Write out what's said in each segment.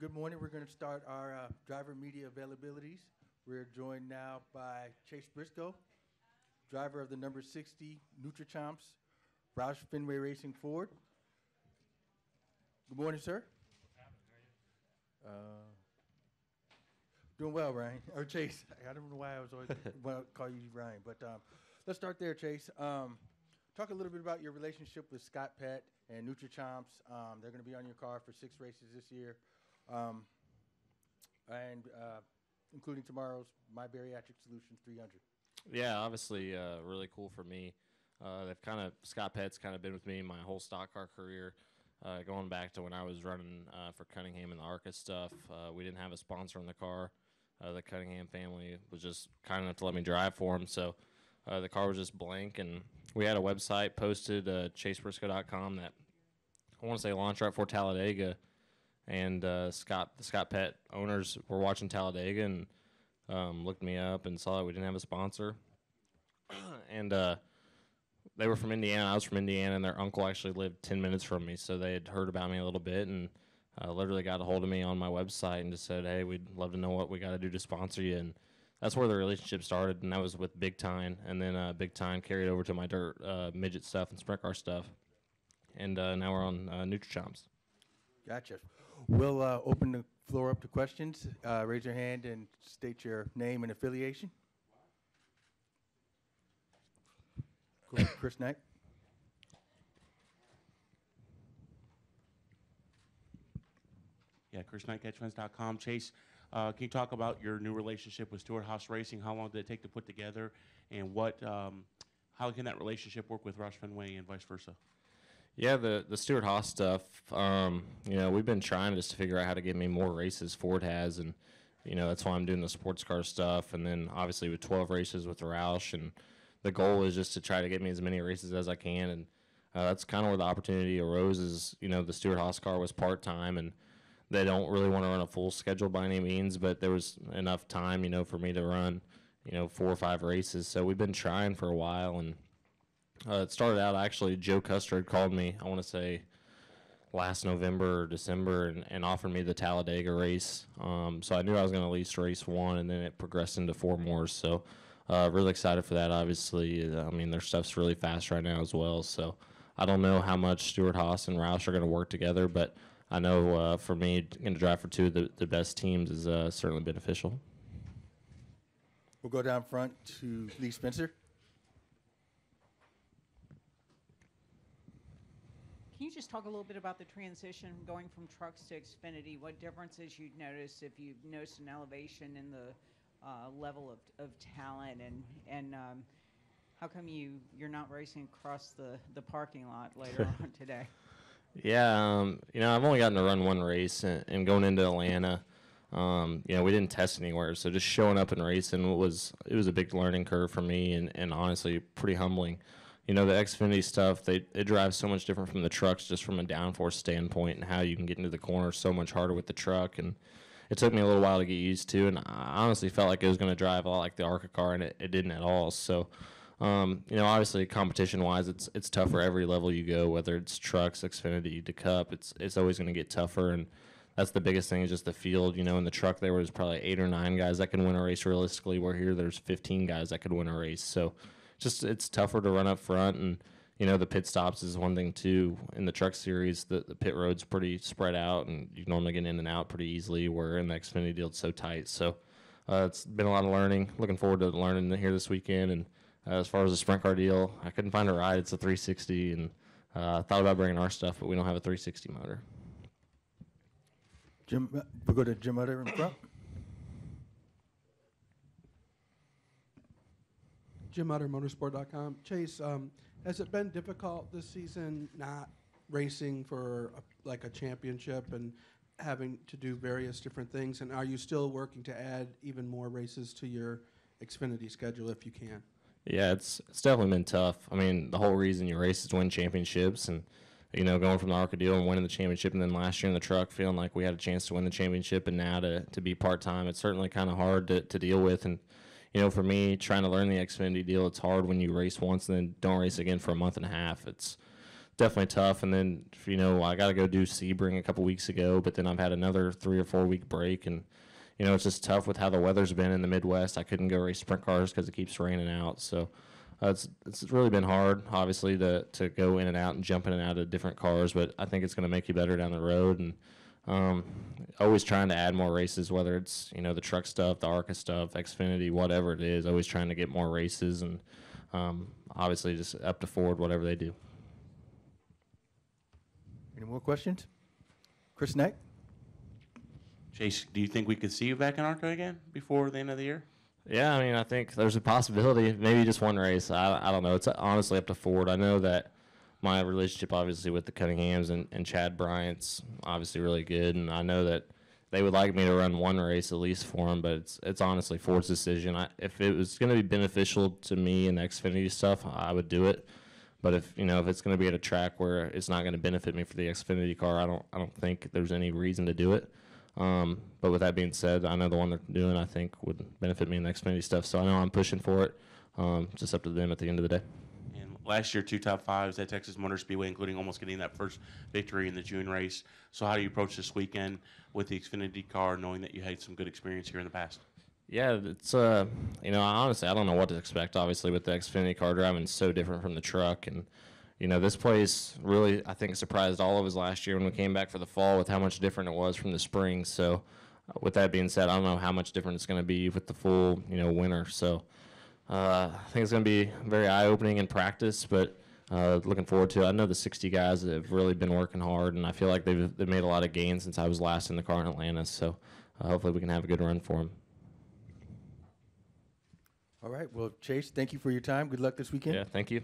Good morning. We're going to start our driver media availabilities. We're joined now by Chase Briscoe, driver of the number 60 Nutri Chomps, Roush Fenway Racing Ford. Good morning, sir. Doing well, Ryan. Or Chase. I don't know why I was always want to call you Ryan, but let's start there, Chase. Talk a little bit about your relationship with Scott Pett and Nutri Chomps. They're going to be on your car for 6 races this year, and including tomorrow's My Bariatric Solutions 300. Yeah, obviously really cool for me. Scott Pett's kind of been with me my whole stock car career, going back to when I was running for Cunningham and the ARCA stuff. We didn't have a sponsor in the car. The Cunningham family was just kind enough to let me drive for them, so the car was just blank, and we had a website posted, chasebriscoe.com, that I want to say launched right for Talladega, and the Scott Pett owners were watching Talladega and looked me up and saw that we didn't have a sponsor. And they were from Indiana. I was from Indiana, and their uncle actually lived 10 minutes from me, so they had heard about me a little bit and literally got a hold of me on my website and just said, hey, we'd love to know what we got to do to sponsor you. And that's where the relationship started, and that was with Big Time. And then Big Time carried over to my dirt midget stuff and sprint car stuff. And now we're on Nutri Chomps. Gotcha. We'll open the floor up to questions. Raise your hand and state your name and affiliation. Chris Knight. Yeah, Chris Knight, catchfans.com. Chase, can you talk about your new relationship with Stewart Haas Racing? How long did it take to put together, and how can that relationship work with Roush Fenway and vice versa? Yeah, the Stewart Haas stuff, we've been trying just to figure out how to get me more races Ford has, and, that's why I'm doing the sports car stuff, and then obviously with 12 races with Roush, and the goal is just to try to get me as many races as I can, and that's kind of where the opportunity arose is, the Stewart Haas car was part-time, and they don't really want to run a full schedule by any means, but there was enough time, for me to run, 4 or 5 races. So we've been trying for a while, and it started out actually Joe Custer had called me, I want to say last November or December, and offered me the Talladega race. So I knew I was going to at least race 1, and then it progressed into 4 more. So really excited for that, obviously. Their stuff's really fast right now as well. So I don't know how much Stewart Haas and Roush are going to work together, but I know for me, going to drive for 2 of the best teams is certainly beneficial. We'll go down front to Lee Spencer. Can you just talk a little bit about the transition going from trucks to Xfinity? What differences you'd notice, if you've noticed an elevation in the level of talent, and how come you're not racing across the parking lot later on today? Yeah, I've only gotten to run 1 race, and going into Atlanta, we didn't test anywhere, so just showing up and racing it was a big learning curve for me, and honestly pretty humbling. The Xfinity stuff, it drives so much different from the trucks, just from a downforce standpoint, and how you can get into the corner so much harder with the truck, and it took me a little while to get used to, and I honestly felt like it was going to drive a lot like the ARCA car, and it didn't at all. So obviously competition-wise, it's tough for every level you go, whether it's trucks, Xfinity, to Cup. It's always going to get tougher, and that's the biggest thing is just the field. In the truck there was probably 8 or 9 guys that can win a race realistically, where here there's 15 guys that could win a race. So it's tougher to run up front, and the pit stops is one thing too. In the truck series, the pit road's pretty spread out, and you can normally get in and out pretty easily, where in the Xfinity deal it's so tight. So it's been a lot of learning. Looking forward to learning here this weekend. And as far as the sprint car deal, I couldn't find a ride. It's a 360, and I thought about bringing our stuff, but we don't have a 360 motor. We'll go to Jim Utter in front. Jim Utter, motorsport.com. Chase, has it been difficult this season not racing for a championship and having to do various different things? And are you still working to add even more races to your Xfinity schedule if you can? Yeah, it's definitely been tough. The whole reason you race is to win championships, and going from the ARCA deal and winning the championship, and then last year in the truck feeling like we had a chance to win the championship, and now to be part-time, it's certainly kind of hard to deal with. And for me, trying to learn the Xfinity deal, it's hard when you race once and then don't race again for a month and a half. It's definitely tough. And then, I got to go do Sebring a couple weeks ago, but then I've had another 3 or 4 week break. And, it's just tough with how the weather's been in the Midwest. I couldn't go race sprint cars because it keeps raining out. So it's really been hard, obviously, to go in and out and jump in and out of different cars. But I think it's going to make you better down the road. And always trying to add more races, whether it's, the truck stuff, the ARCA stuff, Xfinity, whatever it is, always trying to get more races. And obviously just up to Ford, whatever they do. Any more questions? Chris Knight? Chase, do you think we could see you back in ARCA again before the end of the year? Yeah, I think there's a possibility. Maybe just one race. I don't know. It's honestly up to Ford. I know that my relationship, obviously, with the Cunninghams and Chad Bryant's obviously really good, and I know that they would like me to run one race at least for them, but it's honestly Ford's decision. If it was going to be beneficial to me and the Xfinity stuff, I would do it. But if it's going to be at a track where it's not going to benefit me for the Xfinity car, I don't think there's any reason to do it. But with that being said, I know the one they're doing, I think, would benefit me in the Xfinity stuff. So I know I'm pushing for it. Just up to them at the end of the day. And last year, 2 top 5s at Texas Motor Speedway, including almost getting that first victory in the June race. So how do you approach this weekend with the Xfinity car, knowing that you had some good experience here in the past? Yeah, it's honestly, I don't know what to expect. Obviously, with the Xfinity car driving so different from the truck, and this place really, I think, surprised all of us last year when we came back for the fall with how much different it was from the spring. So, with that being said, I don't know how much different it's going to be with the full, winter. So, I think it's going to be very eye-opening in practice, but looking forward to it. I know the 60 guys have really been working hard, and I feel like they've made a lot of gains since I was last in the car in Atlanta. So, hopefully, we can have a good run for them. All right. Well, Chase, thank you for your time. Good luck this weekend. Yeah, thank you.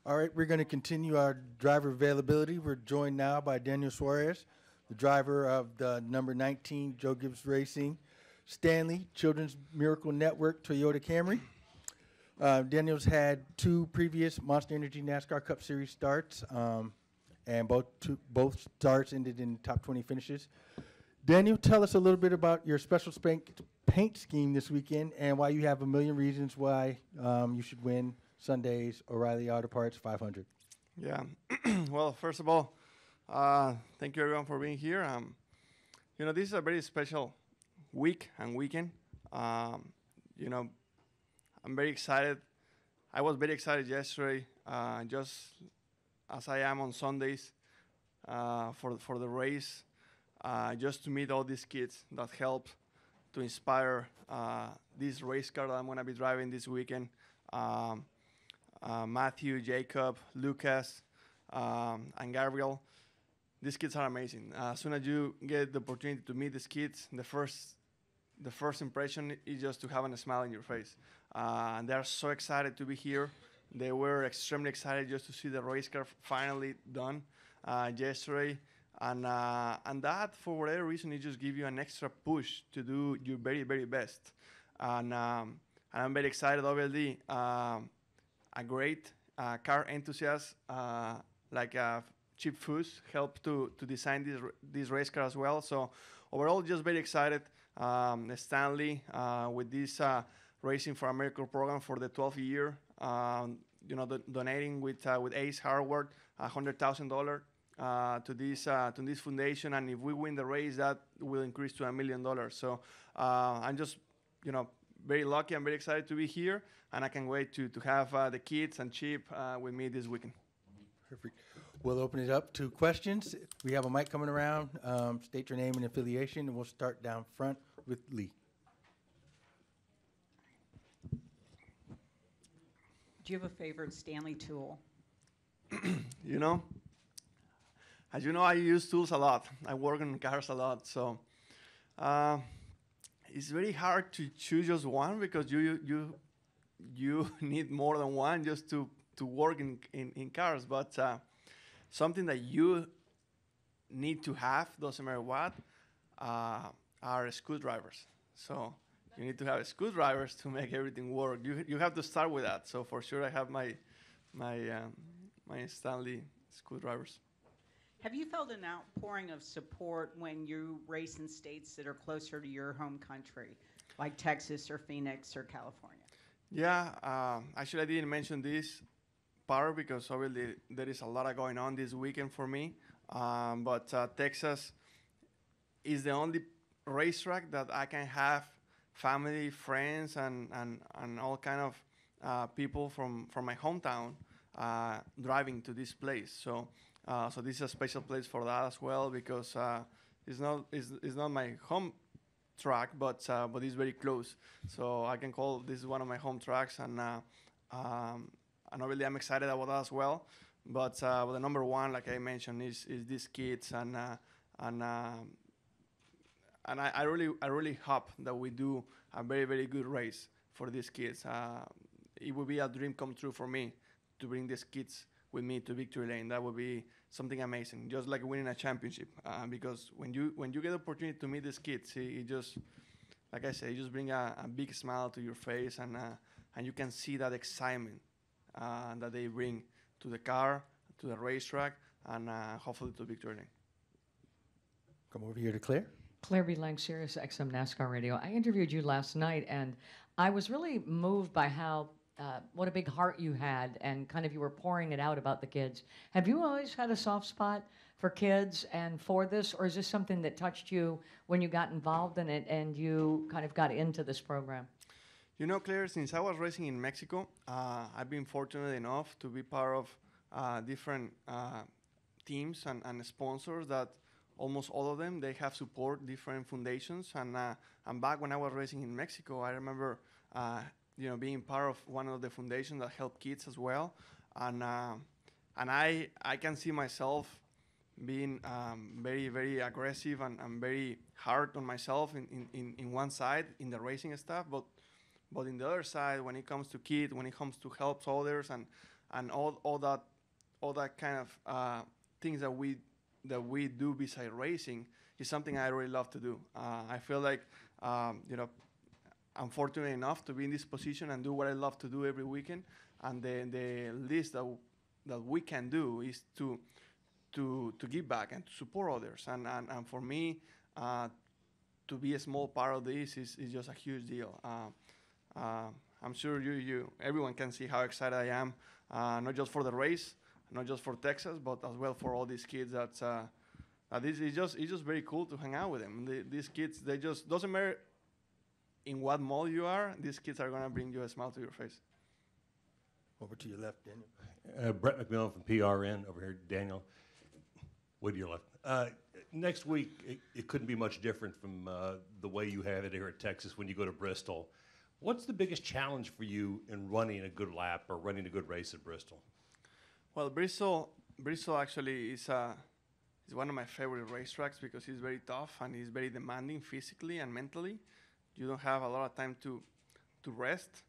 All right, we're going to continue our driver availability. We're joined now by Daniel Suarez, the driver of the number 19 Joe Gibbs Racing Stanley Children's Miracle Network Toyota Camry. Daniel's had 2 previous Monster Energy NASCAR Cup Series starts, and both starts ended in top 20 finishes. Daniel, tell us a little bit about your special paint scheme this weekend and why you have a million reasons why you should win Sunday's O'Reilly Auto Parts 500. Yeah. Well, first of all, thank you everyone for being here. This is a very special week and weekend. I'm very excited. I was very excited yesterday, just as I am on Sundays for the race, just to meet all these kids that helped to inspire this race car that I'm going to be driving this weekend. Matthew, Jacob, Lucas, and Gabriel. These kids are amazing. As soon as you get the opportunity to meet these kids, the first impression is just to have a smile on your face. And they're so excited to be here. They were extremely excited just to see the race car finally done yesterday. And that, for whatever reason, it just gives you an extra push to do your very, very best. And I'm very excited, obviously. A great car enthusiast like Chip Foose helped to design this race car as well. So overall, just very excited. Stanley with this Racing for America program for the 12th year, donating with Ace Hardware $100,000 to this foundation, and if we win the race, that will increase to $1 million. So I'm just very lucky. I'm very excited to be here, and I can't wait to have the kids and Chip with me this weekend. Perfect. We'll open it up to questions. We have a mic coming around. State your name and affiliation, and we'll start down front with Lee. Do you have a favorite Stanley tool? As you know, I use tools a lot. I work on cars a lot, so it's very hard to choose just one because you need more than one just to work in cars. But something that you need to have, doesn't matter what, are screwdrivers. So you need to have screwdrivers to make everything work. You have to start with that. So for sure, I have my Stanley screwdrivers. Have you felt an outpouring of support when you race in states that are closer to your home country, like Texas or Phoenix or California? Yeah, actually I didn't mention this. part because obviously there is a lot going on this weekend for me. But Texas is the only racetrack that I can have family, friends, and all kind of people from my hometown driving to this place. So this is a special place for that as well because it's not my home track, but it's very close. So I can call this one of my home tracks, and obviously I'm excited about that as well. But the number one, like I mentioned, is these kids, and I really hope that we do a very, very good race for these kids. It would be a dream come true for me to bring these kids with me to victory lane. That would be something amazing, just like winning a championship. Because when you get the opportunity to meet these kids, it just, like I said, it just bring a big smile to your face, and you can see that excitement that they bring to the car, to the racetrack, and hopefully to victory lane. Come over here to Claire. Claire B. Lang, Sirius XM NASCAR Radio. I interviewed you last night, and I was really moved by how what a big heart you had, and kind of you were pouring it out about the kids. Have you always had a soft spot for kids and for this, or is this something that touched you when you got involved in it and you kind of got into this program? You know, Claire, since I was racing in Mexico, I've been fortunate enough to be part of different teams and sponsors that almost all of them, they have support different foundations. And back when I was racing in Mexico, I remember being part of one of the foundations that help kids as well. And I can see myself being very, very aggressive and very hard on myself in one side, in the racing stuff, but in the other side, when it comes to kids, when it comes to help others and all that kind of things that we do beside racing is something I really love to do. I feel like I'm fortunate enough to be in this position and do what I love to do every weekend. And the least that we can do is to give back and to support others. And for me, to be a small part of this is just a huge deal. I'm sure everyone can see how excited I am, not just for the race, not just for Texas, but as well for all these kids. It's just very cool to hang out with them. These kids, they just doesn't matter in what mall you are. These kids are gonna bring you a smile to your face. Over to your left, Daniel. Brett McMillan from PRN over here. Daniel, way to your left. Next week, it couldn't be much different from the way you have it here at Texas when you go to Bristol. What's the biggest challenge for you in running a good lap or running a good race at Bristol? Well, Bristol actually is one of my favorite racetracks because it's very tough and it's very demanding physically and mentally. You don't have a lot of time to rest.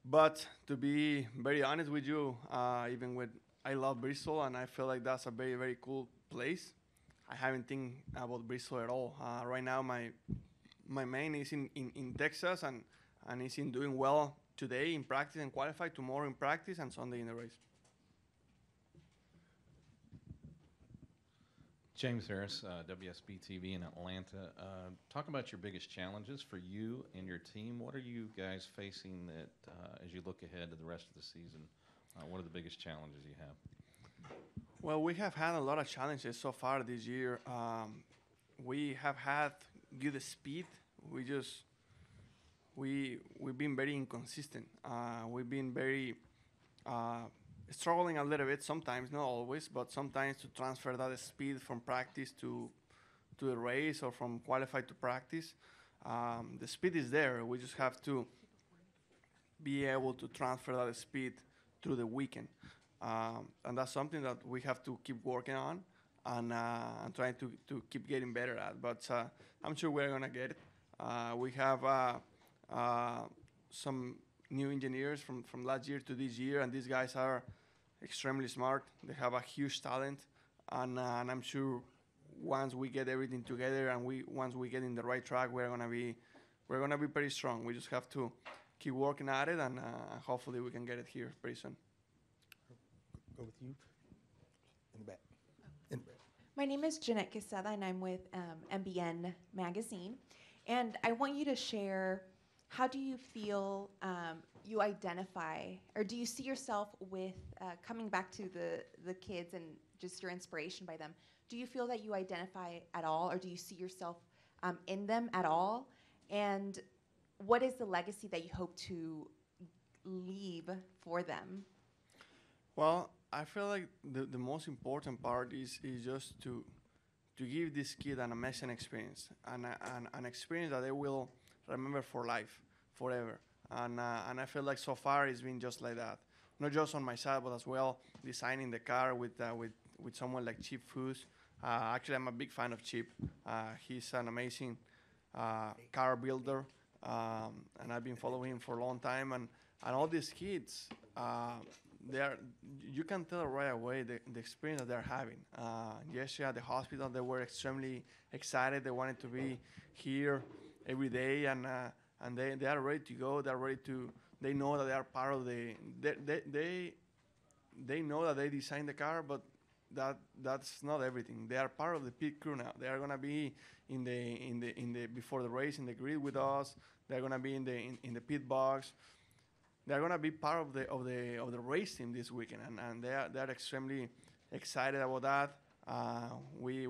But to be very honest with you, I love Bristol and I feel like that's a very, very cool place. I haven't think about Bristol at all. Right now, my main is in Texas and is in doing well today in practice and qualify, tomorrow in practice, and Sunday in the race. James Harris, WSB TV in Atlanta. Talk about your biggest challenges for you and your team. What are you guys facing that, as you look ahead to the rest of the season, what are the biggest challenges you have? Well, we have had a lot of challenges so far this year. We have had good speed. We've been very inconsistent. We've been very struggling a little bit sometimes, not always, but sometimes to transfer that speed from practice to the race or from qualified to practice. The speed is there. We just have to be able to transfer that speed through the weekend. And that's something that we have to keep working on and trying to keep getting better at. But I'm sure we're going to get it. We have some new engineers from last year to this year, and these guys are extremely smart. They have a huge talent, and I'm sure once we get everything together and once we get in the right track, we're gonna be pretty strong. We just have to keep working at it, and hopefully we can get it here pretty soon. Go with you in the back. My name is Jeanette Quesada, and I'm with MBN Magazine. And I want you to share, how do you feel you identify, or do you see yourself with coming back to the kids and just your inspiration by them? Do you feel that you identify at all, or do you see yourself in them at all? And what is the legacy that you hope to leave for them? Well, I feel like the most important part is just to give this kid an amazing experience, and an experience that they will remember for life, forever. And I feel like so far it's been just like that. Not just on my side, but as well designing the car with someone like Chip Foose. Actually, I'm a big fan of Chip. He's an amazing car builder, and I've been following him for a long time. And all these kids, you can tell right away the experience that they're having. Yesterday at the hospital, they were extremely excited. They wanted to be here every day, and they are ready to go. They're ready to. They know that they are part of the. They know that they designed the car, but that's not everything. They are part of the pit crew now. They are gonna be in the before the race in the grid with us. They're gonna be in the pit box. They're gonna be part of the race team this weekend, and they're extremely excited about that. We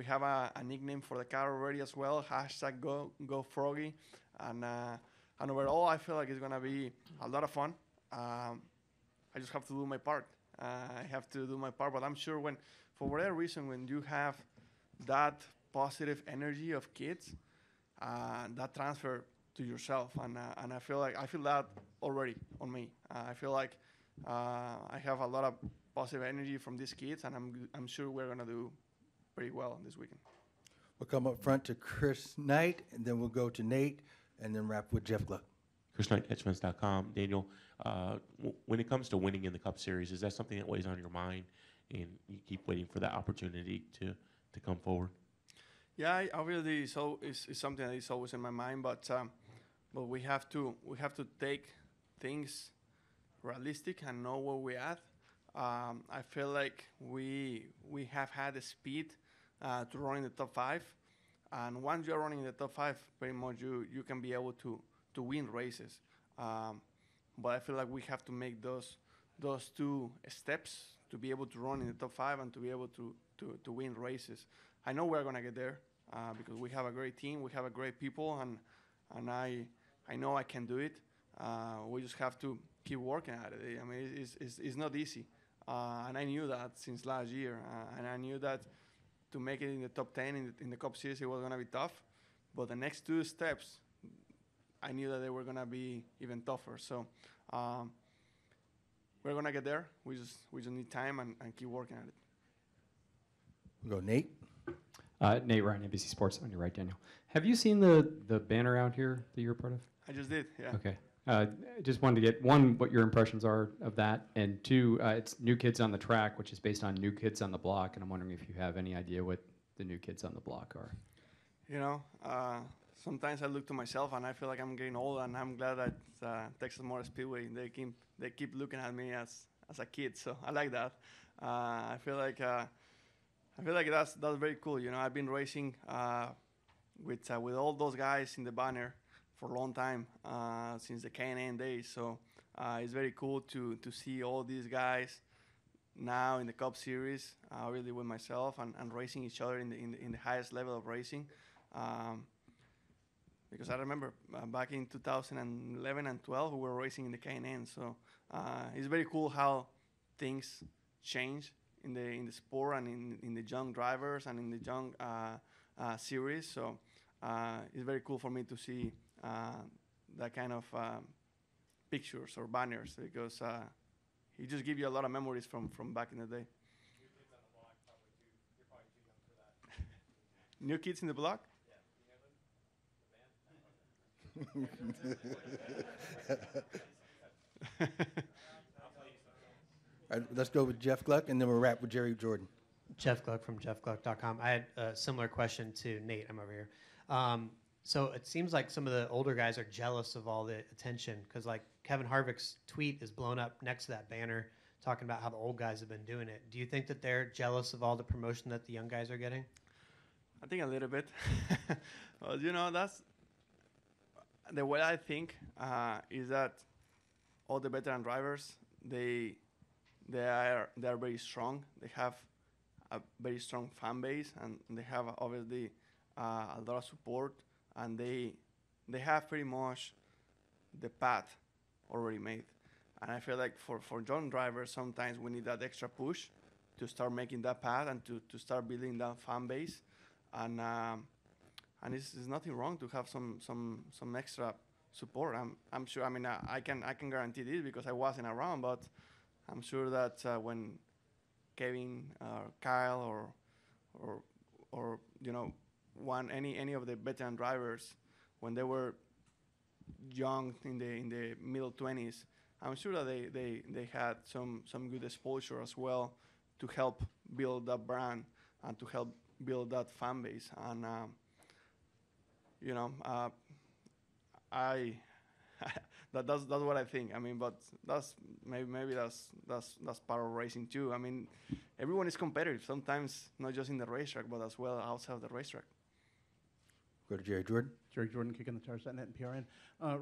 have a nickname for the car already as well. Hashtag Go Froggy, and overall I feel like it's gonna be a lot of fun. I just have to do my part. But I'm sure for whatever reason, when you have that positive energy of kids, that transfer to yourself, and I feel that already on me. I feel like I have a lot of positive energy from these kids, and I'm sure we're gonna do pretty well this weekend. We'll come up front to Chris Knight, and then we'll go to Nate, and then wrap with Jeff Gluck. ChrisKnightCatchfence.com. Daniel, when it comes to winning in the Cup Series, is that something that weighs on your mind, and you keep waiting for that opportunity to come forward? Yeah, obviously it's something that is always in my mind, but we have to take things realistic and know where we're at. I feel like we have had the speed to run in the top 5, and once you're running in the top 5, pretty much you can be able to win races. But I feel like we have to make those 2 steps to be able to run in the top 5 and to be able to win races. I know we're gonna get there because we have a great team, we have a great people, and I know I can do it. We just have to keep working at it. I mean, it's not easy, and I knew that since last year, and I knew that to make it in the top 10 in the Cup Series, it was gonna be tough. But the next 2 steps, I knew that they were gonna be even tougher. So we're gonna get there. We just need time and keep working at it. We'll go Nate. Nate Ryan, NBC Sports. On your right, Daniel. Have you seen the banner out here that you're a part of? I just did. Yeah. Okay. Just wanted to get, 1, what your impressions are of that, and 2, it's New Kids on the Track, which is based on New Kids on the Block, and I'm wondering if you have any idea what the New Kids on the Block are. You know, sometimes I look to myself and I feel like I'm getting old, and I'm glad that Texas Motor Speedway they keep looking at me as a kid. So I like that. I feel like that's very cool. You know, I've been racing with all those guys in the banner for a long time, since the K&N days. So it's very cool to see all these guys now in the Cup Series, really with myself and racing each other in the highest level of racing. Because I remember back in 2011 and 12, we were racing in the K&N. So it's very cool how things change in the sport and in the young drivers and in the young series. So it's very cool for me to see that kind of pictures or banners, because it just gives you a lot of memories from back in the day. New Kids in the Block? All right, let's go with Jeff Gluck, and then we'll wrap with Jerry Jordan. Jeff Gluck from jeffgluck.com. I had a similar question to Nate. I'm over here. So it seems like some of the older guys are jealous of all the attention, because like Kevin Harvick's tweet is blown up next to that banner talking about how the old guys have been doing it. Do you think that they're jealous of all the promotion that the young guys are getting? I think a little bit. Well, you know, that's the way I think is that all the veteran drivers, they are very strong. They have a very strong fan base, and they have obviously a lot of support, and they have pretty much the path already made. And I feel like for young drivers, sometimes we need that extra push to start making that path and to start building that fan base. And it's nothing wrong to have some extra support. I'm sure. I mean, I can guarantee this because I wasn't around, but I'm sure that when Kevin, Kyle, or any of the veteran drivers, when they were young in the middle 20s, I'm sure that they had some good exposure as well to help build that brand and to help build that fan base. And that's what I think. I mean, but that's maybe that's part of racing too. I mean, everyone is competitive. Sometimes not just in the racetrack, but as well outside of the racetrack. Go to Jerry Jordan. Jerry Jordan, kicking the tires.net and PRN.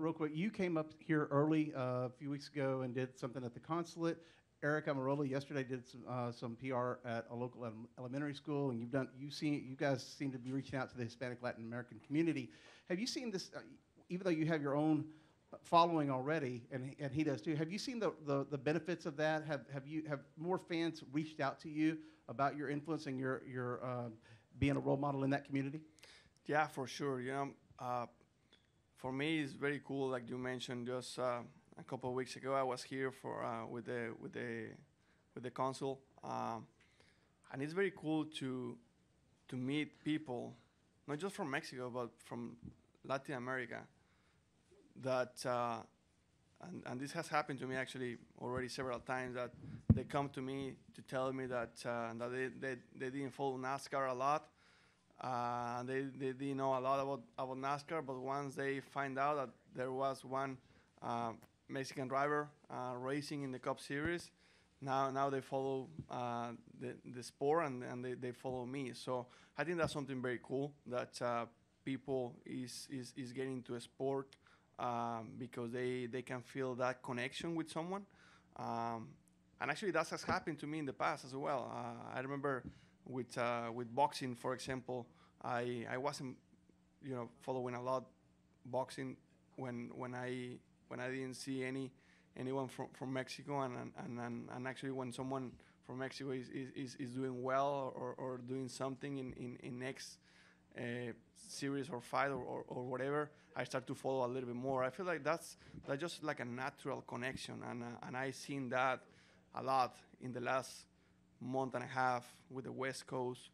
Real quick, you came up here early a few weeks ago and did something at the consulate. Eric Amarola yesterday did some PR at a local elementary school, and you guys seem to be reaching out to the Hispanic Latin American community. Have you seen this? Even though you have your own following already, and he does too, have you seen the benefits of that? Have more fans reached out to you about your influence and your being a role model in that community? Yeah, for sure. For me, it's very cool. Like you mentioned, just a couple of weeks ago, I was here for with the consul, and it's very cool to meet people, not just from Mexico, but from Latin America. That and this has happened to me actually already several times. That they come to me to tell me that they didn't follow NASCAR a lot. They didn't know a lot about NASCAR, but once they find out that there was one Mexican driver racing in the Cup Series, now they follow the sport and they follow me. So I think that's something very cool that people is getting into a sport because they can feel that connection with someone. And actually that has happened to me in the past as well. I remember with boxing, for example, I wasn't following a lot boxing when I didn't see anyone from Mexico, and actually when someone from Mexico is doing well or doing something in next series or fight or whatever, I start to follow a little bit more. I feel like that's just like a natural connection, and I seen that a lot in the last month and a half with the West Coast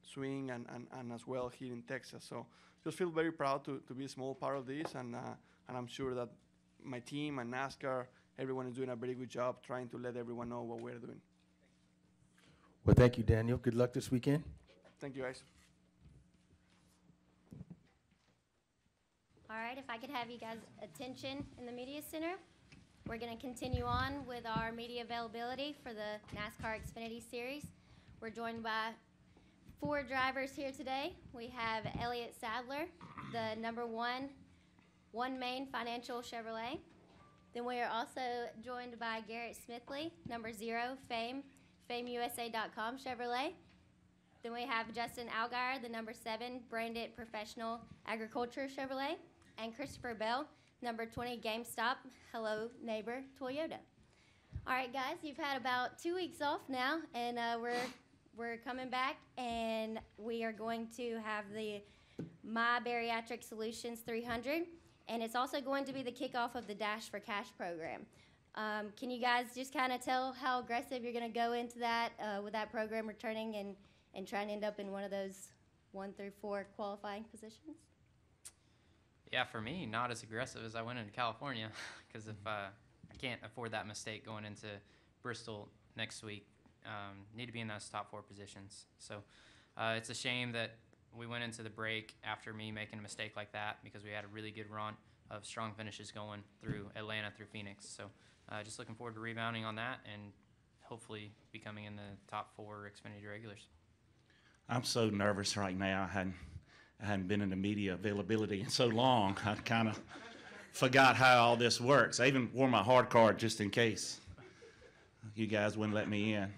swing and as well here in Texas. So just feel very proud to be a small part of this, and I'm sure that my team and NASCAR, everyone is doing a very good job trying to let everyone know what we're doing. Well, thank you, Daniel. Good luck this weekend. Thank you, guys. All right, if I could have you guys' attention in the media center. We're going to continue on with our media availability for the NASCAR Xfinity Series. We're joined by 4 drivers here today. We have Elliott Sadler, the number 1 OneMain Financial Chevrolet. Then we are also joined by Garrett Smithley, number 0 FameUSA.com Chevrolet. Then we have Justin Allgaier, the number 7 Brandt Professional Agriculture Chevrolet, and Christopher Bell, number 20 GameStop Hello Neighbor Toyota. All right, guys, you've had about 2 weeks off now, and we're coming back, and we are going to have the My Bariatric Solutions 300, and it's also going to be the kickoff of the Dash for Cash program. Can you guys just kind of tell how aggressive you're going to go into that with that program returning and trying to end up in one of those 1 through 4 qualifying positions? Yeah, for me, not as aggressive as I went into California, because if I can't afford that mistake going into Bristol next week, need to be in those top 4 positions. So it's a shame that we went into the break after me making a mistake like that, because we had a really good run of strong finishes going through Atlanta, through Phoenix. So just looking forward to rebounding on that and hopefully becoming in the top 4 Xfinity regulars. I'm so nervous right now. I hadn't been in the media availability in so long. I kind of forgot how all this works. I even wore my hard card just in case you guys wouldn't let me in.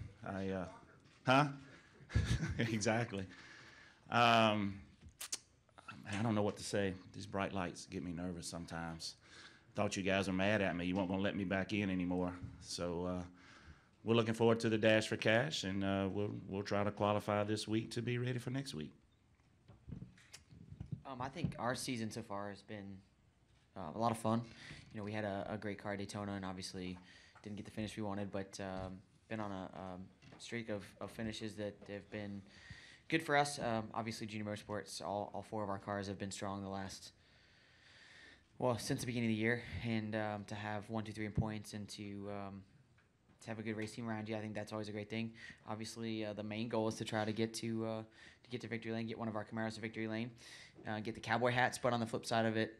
Exactly. I don't know what to say. These bright lights get me nervous sometimes. Thought you guys were mad at me. You weren't going to let me back in anymore. So we're looking forward to the Dash for Cash, and we'll try to qualify this week to be ready for next week. I think our season so far has been a lot of fun. You know, we had a great car at Daytona, and obviously didn't get the finish we wanted, but been on a streak of finishes that have been good for us. Obviously, Junior Motorsports, all 4 of our cars have been strong since the beginning of the year, and to have 1, 2, 3 in points and to have a good race team around you, I think that's always a great thing. Obviously, the main goal is to try to get to victory lane, get one of our Camaros to victory lane, get the cowboy hats. But on the flip side of it,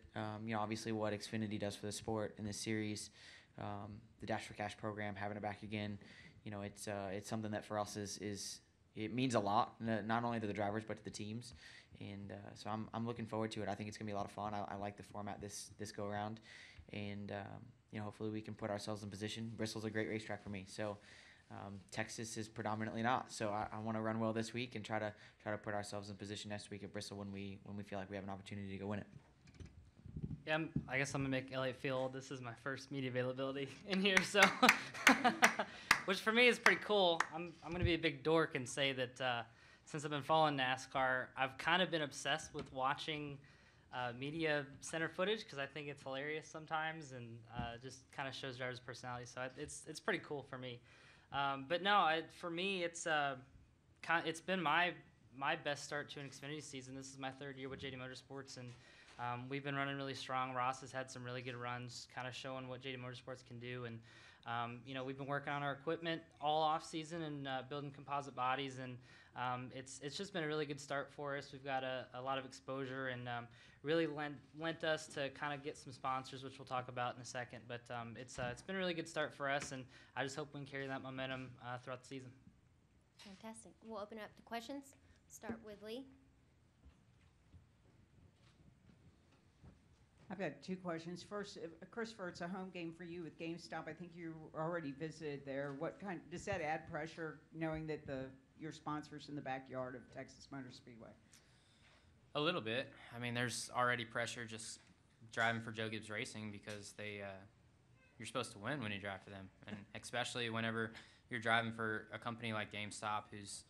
you know, obviously what Xfinity does for the sport in this series, the Dash for Cash program, having it back again, you know, it's something that for us it means a lot, not only to the drivers but to the teams, and so I'm looking forward to it. I think it's gonna be a lot of fun. I like the format this go around, and you know, hopefully we can put ourselves in position. Bristol's a great racetrack for me, so Texas is predominantly not. So I want to run well this week and try to put ourselves in position next week at Bristol when we feel like we have an opportunity to go win it. Yeah, I guess I'm gonna make Elliott feel old. This is my first media availability in here, so which for me is pretty cool. I'm gonna be a big dork and say that since I've been following NASCAR, I've kind of been obsessed with watching media center footage because I think it's hilarious sometimes and just kind of shows drivers' personality. So it's pretty cool for me. But no, for me it's been my best start to an Xfinity season. This is my 3rd year with JD Motorsports, and we've been running really strong. Ross has had some really good runs, kind of showing what JD Motorsports can do. And you know, we've been working on our equipment all off season and building composite bodies, and it's just been a really good start for us. We've got a lot of exposure, and really lent us to kind of get some sponsors, which we'll talk about in a second. But it's been a really good start for us, and I just hope we can carry that momentum throughout the season. Fantastic. We'll open it up to questions. Start with Lee. I've got 2 questions. First, Christopher, it's a home game for you with GameStop. I think you already visited there. What kind does that add pressure, knowing that your sponsor's in the backyard of Texas Motor Speedway? A little bit. I mean, there's already pressure just driving for Joe Gibbs Racing because you're supposed to win when you drive for them, and especially whenever you're driving for a company like GameStop, who's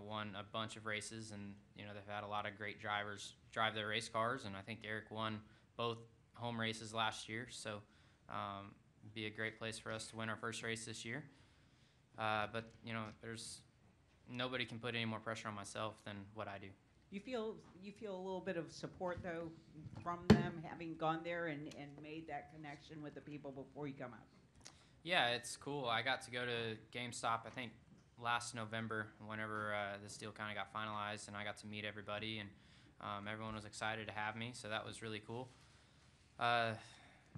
won a bunch of races, and they've had a lot of great drivers drive their race cars, and I think Eric won both home races last year, so it'd be a great place for us to win our first race this year. But there's nobody can put any more pressure on myself than what I do. You feel a little bit of support though from them, having gone there and made that connection with the people before you come out? Yeah, it's cool. I got to go to GameStop, I think, last November, whenever this deal kind of got finalized, and I got to meet everybody, and everyone was excited to have me, so that was really cool.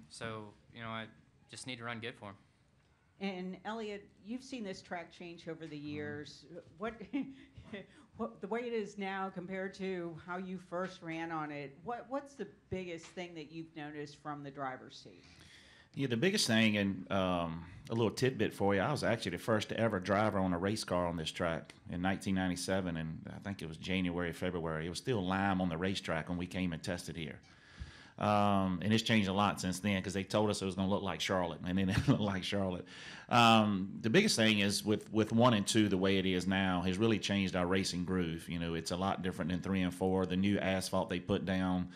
So, I just need to run good for them. And Elliott, you've seen this track change over the years. What the way it is now compared to how you first ran on it, what's the biggest thing that you've noticed from the driver's seat? Yeah, the biggest thing, and a little tidbit for you, I was actually the first ever driver on a race car on this track in 1997, and I think it was January, February. It was still lime on the racetrack when we came and tested here. And it's changed a lot since then because they told us it was going to look like Charlotte, and it didn't look like Charlotte. The biggest thing is with 1 and 2, the way it is now, has really changed our racing groove. It's a lot different than 3 and 4. The new asphalt they put down,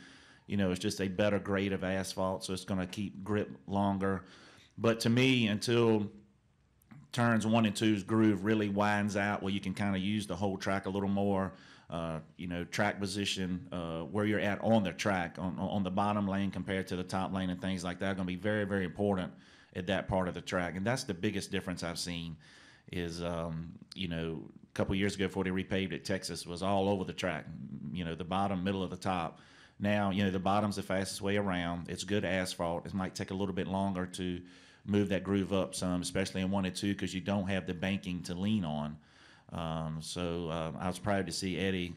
it's just a better grade of asphalt, so it's going to keep grip longer. But to me, until turns 1 and 2's groove really winds out where you can kind of use the whole track a little more, track position, where you're at on the track, on the bottom lane compared to the top lane and things like that are going to be very, very important at that part of the track. And that's the biggest difference I've seen is, a couple years ago before they repaved it, Texas was all over the track, the bottom, middle of the top. Now, the bottom's the fastest way around. It's good asphalt. It might take a little bit longer to move that groove up some, especially in 1 and 2, because you don't have the banking to lean on. So I was proud to see Eddie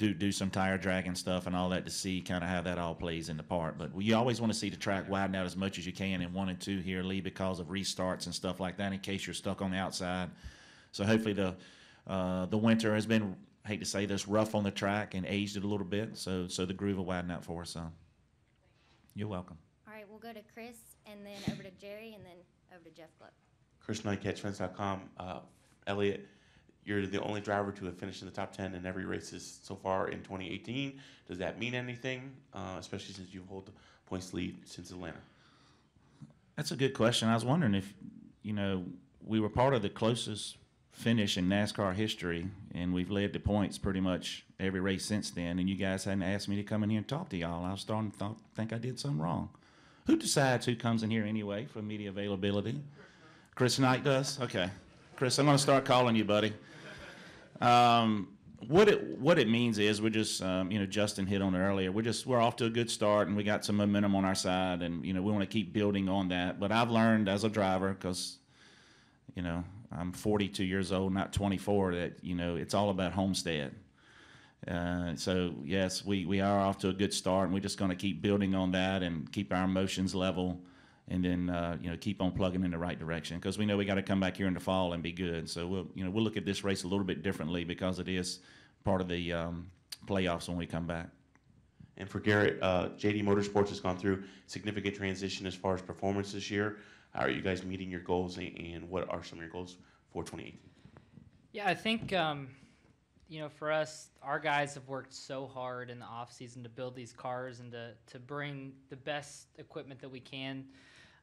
do some tire dragging stuff and all that to see kind of how that all plays into part. But you always want to see the track widen out as much as you can in 1 and 2 here, Lee, because of restarts and stuff like that in case you're stuck on the outside. So hopefully the winter has been, I hate to say this, rough on the track and aged it a little bit. So the groove will widen out for us. So you're welcome. All right, we'll go to Chris, and then over to Jerry, and then over to Jeff Gluck. Chris Knight, CatchFence.com. Elliott, you're the only driver to have finished in the top 10 in every races so far in 2018. Does that mean anything, especially since you hold the points lead since Atlanta? That's a good question. I was wondering if, we were part of the closest finish in NASCAR history, and we've led the points pretty much every race since then, and you guys hadn't asked me to come in here and talk to y'all. I was starting to think I did something wrong. Who decides who comes in here anyway for media availability? Chris Knight does? Okay. Chris, I'm going to start calling you, buddy. What it means is we're just, Justin hit on it earlier. We're off to a good start, and we got some momentum on our side, and we want to keep building on that. But I've learned as a driver, because I'm 42 years old, not 24, that it's all about homestead. So yes, we are off to a good start, and we're just going to keep building on that and keep our emotions level, and then keep on plugging in the right direction, because we know we got to come back here in the fall and be good. So we'll look at this race a little bit differently because it is part of the playoffs when we come back. And for Garrett, JD Motorsports has gone through significant transition as far as performance this year. How are you guys meeting your goals, and what are some of your goals for 2018? Yeah, I think for us, our guys have worked so hard in the off season to build these cars and to bring the best equipment that we can,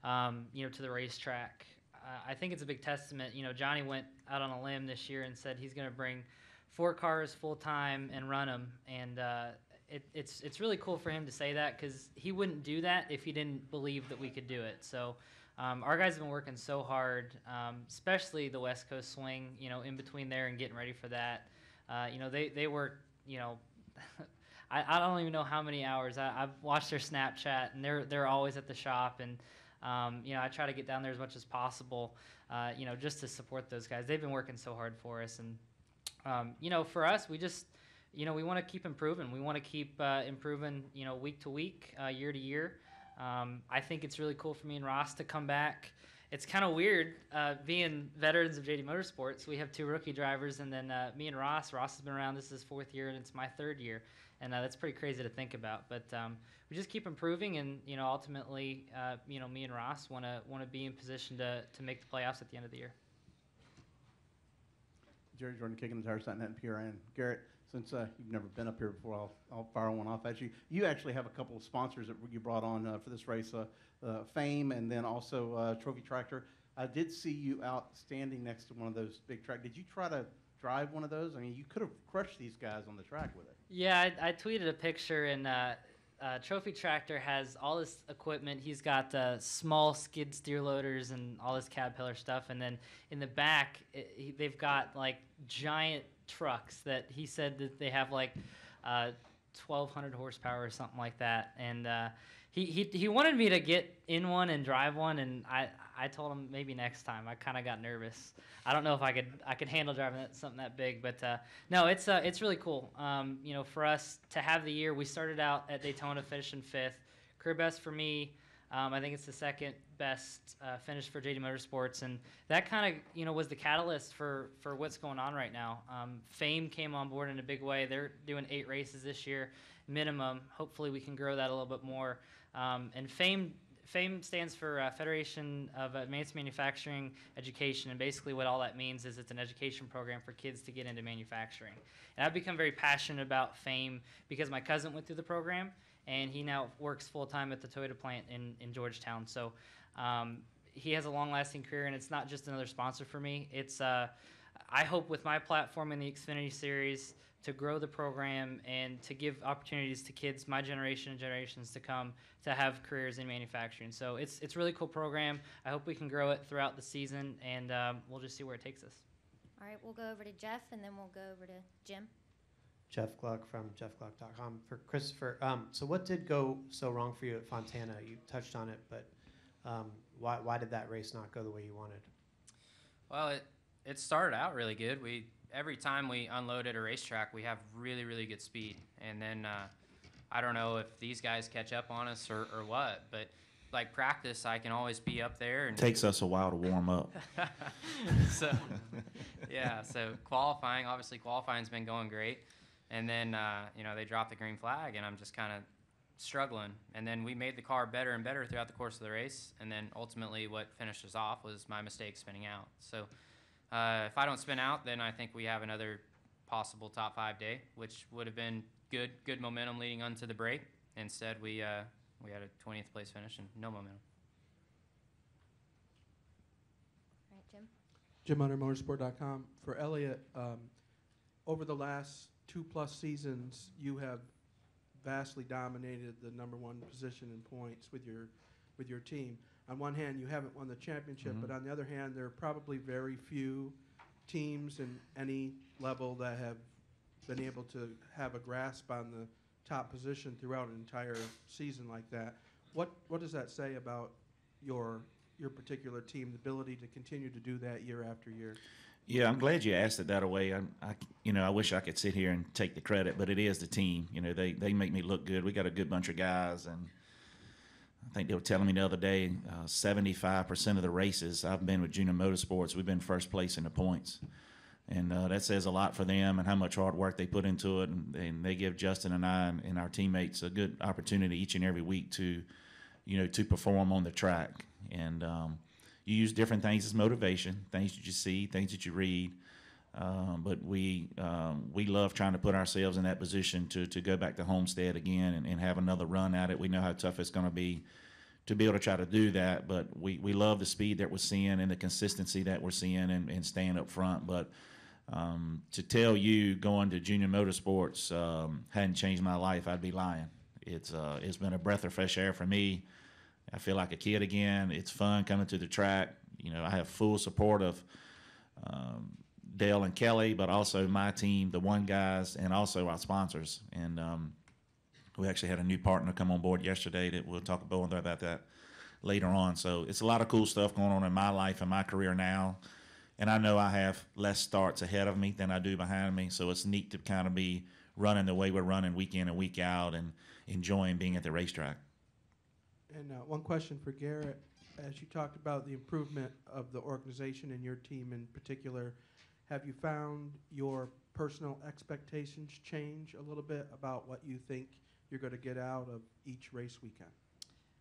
to the racetrack. I think it's a big testament. Johnny went out on a limb this year and said he's going to bring 4 cars full time and run them, and it's really cool for him to say that, because he wouldn't do that if he didn't believe that we could do it. So our guys have been working so hard, especially the West Coast swing, in between there and getting ready for that. They work, I don't even know how many hours. I've watched their Snapchat, and they're always at the shop, and I try to get down there as much as possible, just to support those guys. They've been working so hard for us, and for us, we just, we want to keep improving. We want to keep improving, week to week, year to year. I think it's really cool for me and Ross to come back. It's kind of weird being veterans of JD Motorsports. We have 2 rookie drivers, and then me and Ross. Ross has been around. This is his 4th year, and it's my 3rd year, and that's pretty crazy to think about. But we just keep improving, and ultimately, me and Ross want to be in position to make the playoffs at the end of the year. Jerry Jordan, Kicking the Tires, .net, and PRN. Garrett, since you've never been up here before, I'll fire one off at you. You actually have a couple of sponsors that you brought on for this race, Fame, and then also Trophy Tractor. I did see you out standing next to one of those big tracks. Did you try to drive one of those? I mean, you could have crushed these guys on the track with it. Yeah, I tweeted a picture, and Trophy Tractor has all this equipment. He's got small skid steer loaders and all this Caterpillar stuff, and then in the back, they've got like giant trucks that he said that they have like 1,200 horsepower or something like that, and he wanted me to get in one and drive one, and I told him maybe next time. I kind of got nervous. I don't know if I could handle driving something that big, but no, it's really cool. For us to have the year, we started out at Daytona, finishing 5th, career best for me. I think it's the 2nd best finish for JD Motorsports, and that kind of was the catalyst for what's going on right now. Fame came on board in a big way. They're doing 8 races this year minimum. Hopefully we can grow that a little bit more. And Fame stands for Federation of Advanced Manufacturing Education, and basically what all that means is it's an education program for kids to get into manufacturing. And I've become very passionate about Fame because my cousin went through the program, and he now works full-time at the Toyota plant in Georgetown. So he has a long-lasting career, and it's not just another sponsor for me. It's I hope with my platform in the Xfinity Series to grow the program and to give opportunities to kids, my generation and generations to come, to have careers in manufacturing. So it's a really cool program. I hope we can grow it throughout the season, and we'll just see where it takes us. All right, we'll go over to Jeff, and then we'll go over to Jim. Jeff Gluck from jeffgluck.com. For Christopher, so what did go so wrong for you at Fontana? You touched on it, but why did that race not go the way you wanted? Well, it started out really good. We every time we unload at a racetrack, we have really, really good speed. And then I don't know if these guys catch up on us or what, but like practice, I can always be up there. And Takes us a while to warm up. So, yeah, so qualifying's been going great. And then, they dropped the green flag, and I'm just kind of struggling. And then we made the car better and better throughout the course of the race. And then ultimately what finished us off was my mistake spinning out. So if I don't spin out, then I think we have another possible top 5 day, which would have been good momentum leading onto the break. Instead, we had a 20th place finish and no momentum. All right, Jim. Jim under motorsport.com. For Elliott, over the last 2+ seasons, you have vastly dominated the #1 position in points with your team. On one hand, you haven't won the championship, but on the other hand, there are probably very few teams in any level that have been able to have a grasp on the top position throughout an entire season like that. What does that say about your particular team, the ability to continue to do that year after year? Yeah, I'm glad you asked it that way. I wish I could sit here and take the credit, but it is the team. They make me look good. We got a good bunch of guys, and I think they were telling me the other day, 75% of the races I've been with Junior Motorsports, we've been first place in the points. And that says a lot for them and how much hard work they put into it. And they give Justin and I and our teammates a good opportunity each and every week to perform on the track. And you use different things as motivation, things that you see, things that you read. But we love trying to put ourselves in that position to go back to Homestead again and have another run at it. We know how tough it's going to be able to try to do that. But we love the speed that we're seeing and the consistency that we're seeing and staying up front. But to tell you going to Junior Motorsports hadn't changed my life, I'd be lying. It's been a breath of fresh air for me. I feel like a kid again. It's fun coming to the track. I have full support of Dale and Kelly, but also my team, the One guys, and also our sponsors. And we actually had a new partner come on board yesterday that we'll talk about that later on. So it's a lot of cool stuff going on in my life and my career now. And I know I have less starts ahead of me than I do behind me. So it's neat to kind of be running the way we're running week in and week out and enjoying being at the racetrack. And one question for Garrett. As you talked about the improvement of the organization and your team in particular, have you found your personal expectations change a little bit about what you think you're going to get out of each race weekend?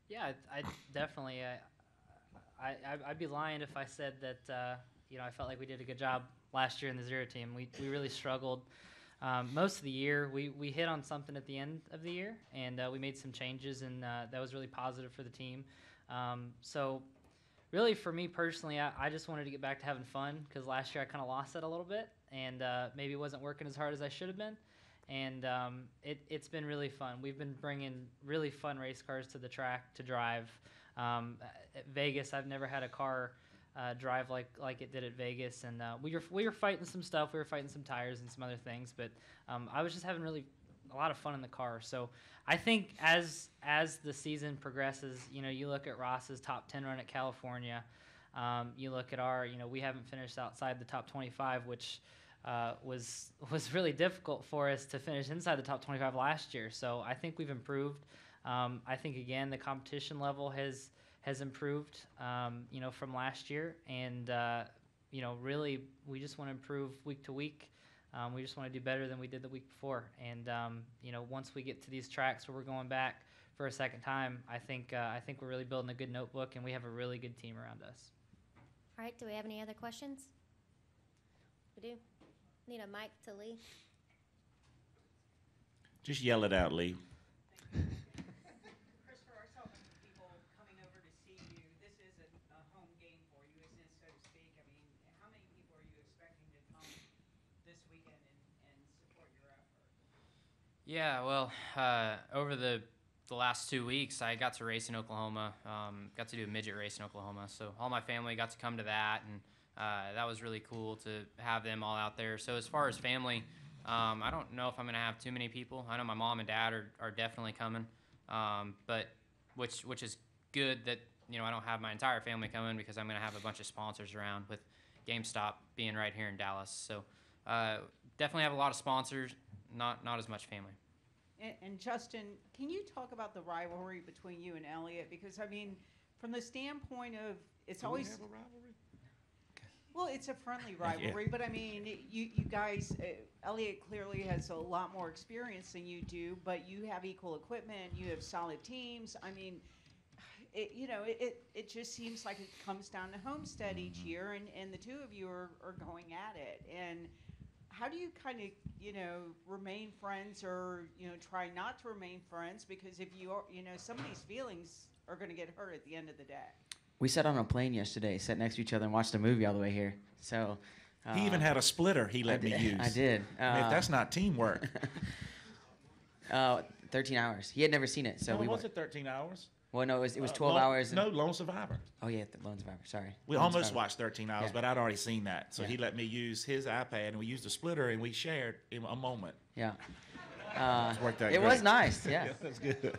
Yeah, I definitely. I'd be lying if I said that I felt like we did a good job last year in the Zero team. We really struggled most of the year. We hit on something at the end of the year, and we made some changes, and that was really positive for the team. So really for me personally, I just wanted to get back to having fun because last year I kind of lost that a little bit, and maybe wasn't working as hard as I should have been. And it's been really fun. We've been bringing really fun race cars to the track to drive. At Vegas, I've never had a car drive like it did at Vegas, and we were fighting some stuff. We were fighting some tires and some other things, but I was just having really a lot of fun in the car. So I think as the season progresses, you look at Ross's top 10 run at California. You look at our, we haven't finished outside the top 25, which was really difficult for us to finish inside the top 25 last year. So I think we've improved. I think again the competition level has improved, from last year, and really we just want to improve week to week. We just want to do better than we did the week before, and once we get to these tracks where we're going back for a second time, I think we're really building a good notebook, and we have a really good team around us. All right, do we have any other questions? We do. Need a mic to Lee. Just yell it out, Lee. Chris, for ourselves and for people coming over to see you, this is a home game for you, isn't it, so to speak? I mean, how many people are you expecting to come this weekend and support your effort? Yeah, well, over the last 2 weeks, I got to race in Oklahoma, got to do a midget race in Oklahoma. So all my family got to come to that, and that was really cool to have them all out there. So as far as family, I don't know if I'm going to have too many people. I know my mom and dad are definitely coming, but which is good that I don't have my entire family coming because I'm going to have a bunch of sponsors around with GameStop being right here in Dallas. So definitely have a lot of sponsors, not as much family. And Justin, can you talk about the rivalry between you and Elliott? Because I mean, from the standpoint of it's Do we always have a rivalry? well, it's a friendly rivalry, but I mean, you guys, Elliott clearly has a lot more experience than you do, but you have equal equipment, you have solid teams. I mean, it just seems like it comes down to Homestead each year, and the two of you are going at it. And how do you kind of, remain friends or, try not to remain friends? Because if you are, some of these feelings are going to get hurt at the end of the day. We sat on a plane yesterday, sat next to each other, and watched a movie all the way here. So He even had a splitter he let me use. I did. I mean, if that's not teamwork. 13 hours. He had never seen it, so No, we was it 13 hours? Well, no, it was 12 hours. No, Lone Survivor. Oh, yeah, the Lone Survivor. Sorry. We Lone almost Survivor. watched 13 hours, Yeah. but I'd already seen that. So Yeah. he let me use his iPad, and we used a splitter, and we shared in a moment. Yeah. It's worked out It great. was nice, yeah. That's good.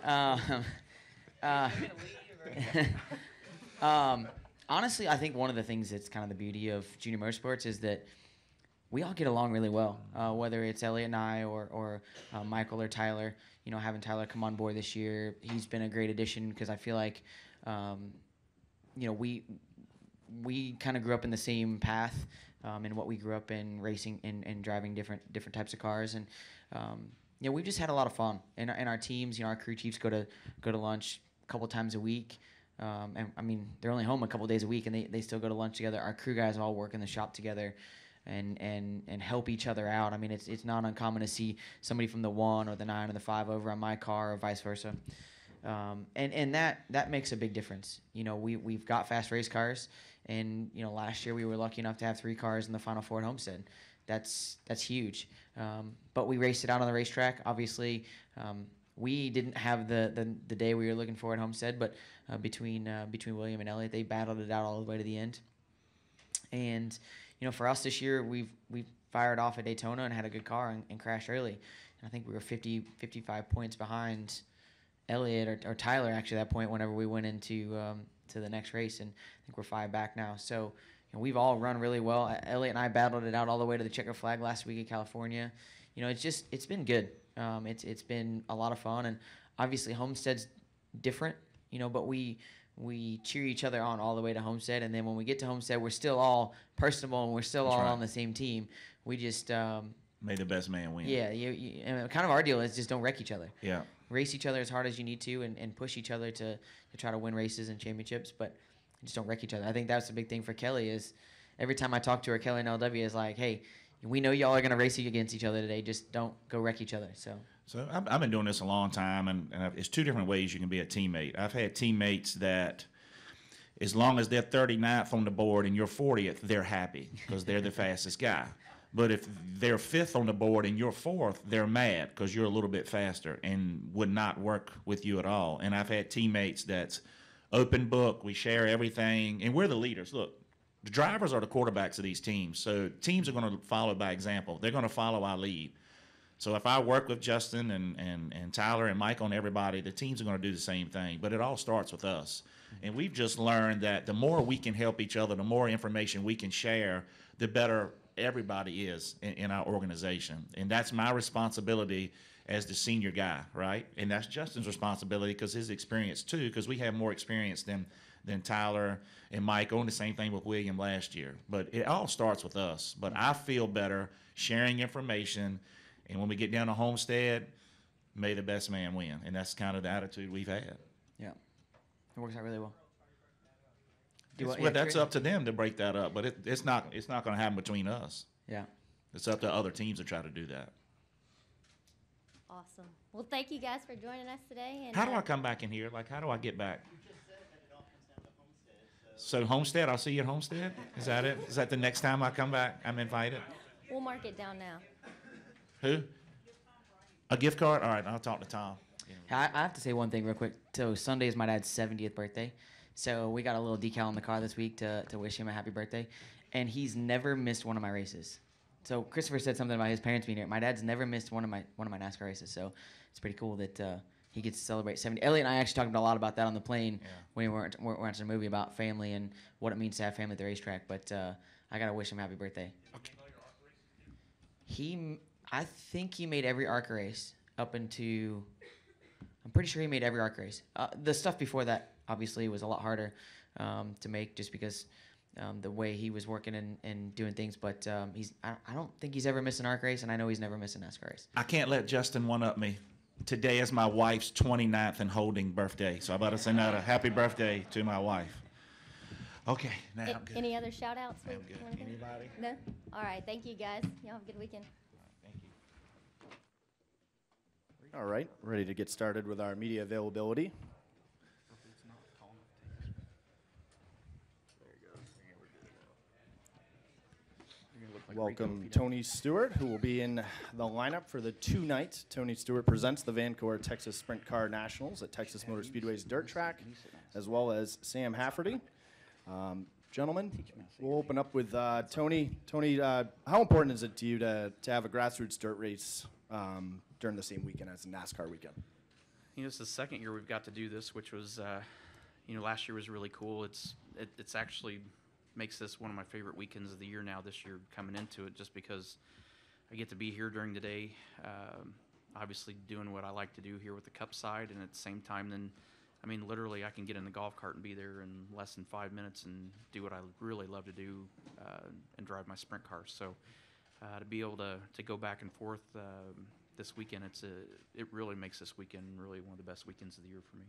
Honestly, I think one of the things that's kind of the beauty of junior motorsports is that we all get along really well, whether it's Elliott and I or Michael or Tyler. Having Tyler come on board this year, he's been a great addition because I feel like, we kind of grew up in the same path in what we grew up in, racing and driving different types of cars, and we've just had a lot of fun. And our teams, our crew chiefs go to lunch a couple times a week. And I mean, they're only home a couple days a week, and they still go to lunch together. Our crew guys all work in the shop together, and help each other out. I mean, it's not uncommon to see somebody from the 1 or the 9 or the 5 over on my car, or vice versa. And that makes a big difference. We've got fast race cars, and last year we were lucky enough to have 3 cars in the Final Four at Homestead. That's huge. But we raced it out on the racetrack. Obviously, we didn't have the day we were looking for at Homestead, but between William and Elliott, they battled it out all the way to the end. And for us this year, we've fired off at Daytona and had a good car and crashed early. And I think we were 55 points behind Elliott or Tyler actually at that point whenever we went into to the next race, and I think we're 5 back now. So we've all run really well. Elliott and I battled it out all the way to the checker flag last week in California. It's been good. It's been a lot of fun, and obviously Homestead's different, but we cheer each other on all the way to Homestead, and then when we get to Homestead, we're still all personable and we're still That's all right. on the same team. We just May the best man win. Yeah, and kind of our deal is just don't wreck each other. Yeah. Race each other as hard as you need to, and push each other to try to win races and championships, but just don't wreck each other. I think that's the big thing for Kelly is every time I talk to her, Kelly and LW is like, hey, we know y'all are going to race against each other today. Just don't go wreck each other. So I've been doing this a long time, and it's 2 different ways you can be a teammate. I've had teammates that as long as they're 39th on the board and you're 40th, they're happy because they're the fastest guy. But if they're 5th on the board and you're 4th, they're mad because you're a little bit faster and would not work with you at all. And I've had teammates that's open book. We share everything, and we're the leaders. Look, the drivers are the quarterbacks of these teams, so teams are going to follow by example. They're going to follow our lead. So if I work with Justin and Tyler and Mike on everybody, the teams are going to do the same thing. But it all starts with us. And we've just learned that the more we can help each other, the more information we can share, the better everybody is in our organization. And that's my responsibility as the senior guy, right? And that's Justin's responsibility because his experience too, because we have more experience than Tyler and Mike, on the same thing with William last year. But it all starts with us. But I feel better sharing information, and when we get down to Homestead, may the best man win. And that's kind of the attitude we've had. Yeah, it works out really well. That's up to them to break that up, but it's not going to happen between us. Yeah, it's up to other teams to try to do that. Awesome. Well, thank you guys for joining us today. And How do I come back in here? Like, how do I get back? So Homestead, I'll see you at Homestead? Is that it? Is that the next time I come back, I'm invited? We'll mark it down now. Who? A gift card? All right, I'll talk to Tom. I have to say one thing real quick. So Sunday is my dad's 70th birthday. So we got a little decal in the car this week to wish him a happy birthday. And he's never missed one of my races. So Christopher said something about his parents being here. My dad's never missed one of my NASCAR races. So it's pretty cool that he gets to celebrate 70. Elliott and I actually talked a lot about that on the plane when we were watching a movie about family and what it means to have family at the racetrack. But I got to wish him happy birthday. I think he made every ARCA race up into. I'm pretty sure he made every ARCA race. The stuff before that obviously was a lot harder to make, just because the way he was working and doing things. But I don't think he's ever missed an ARCA race, and I know he's never missed a NASCAR race. I can't let Justin one-up me. Today is my wife's 29th and holding birthday, so I better send out a happy birthday to my wife. Okay, now I'm good. Any other shout-outs? I'm good. Anybody? No? All right. Thank you, guys. Y'all have a good weekend. All right, ready to get started with our media availability. Welcome Tony Stewart, who will be in the lineup for the 2 nights. Tony Stewart presents the Vancouver Texas Sprint Car Nationals at Texas Motor Speedway's dirt track, as well as Sam Hafertepe. Gentlemen, we'll open up with Tony. Tony, how important is it to you to have a grassroots dirt race during the same weekend as a NASCAR weekend? You know, it's the second year we've got to do this, which was, last year was really cool. It's actually makes this one of my favorite weekends of the year now this year coming into it, just because I get to be here during the day, obviously doing what I like to do here with the Cup side, and at the same time then, literally I can get in the golf cart and be there in less than 5 minutes and do what I really love to do and drive my sprint car. So to be able to go back and forth this weekend, it really makes this weekend really one of the best weekends of the year for me.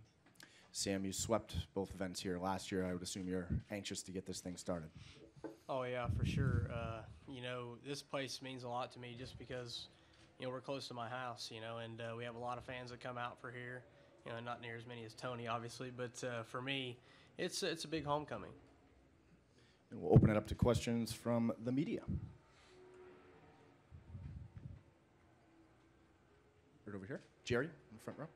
Sam, you swept both events here last year. I would assume you're anxious to get this thing started. Oh, yeah, for sure. This place means a lot to me just because, we're close to my house, and we have a lot of fans that come out for here. Not near as many as Tony, obviously, but for me, it's a big homecoming. And we'll open it up to questions from the media. Right over here. Jerry, in the front row.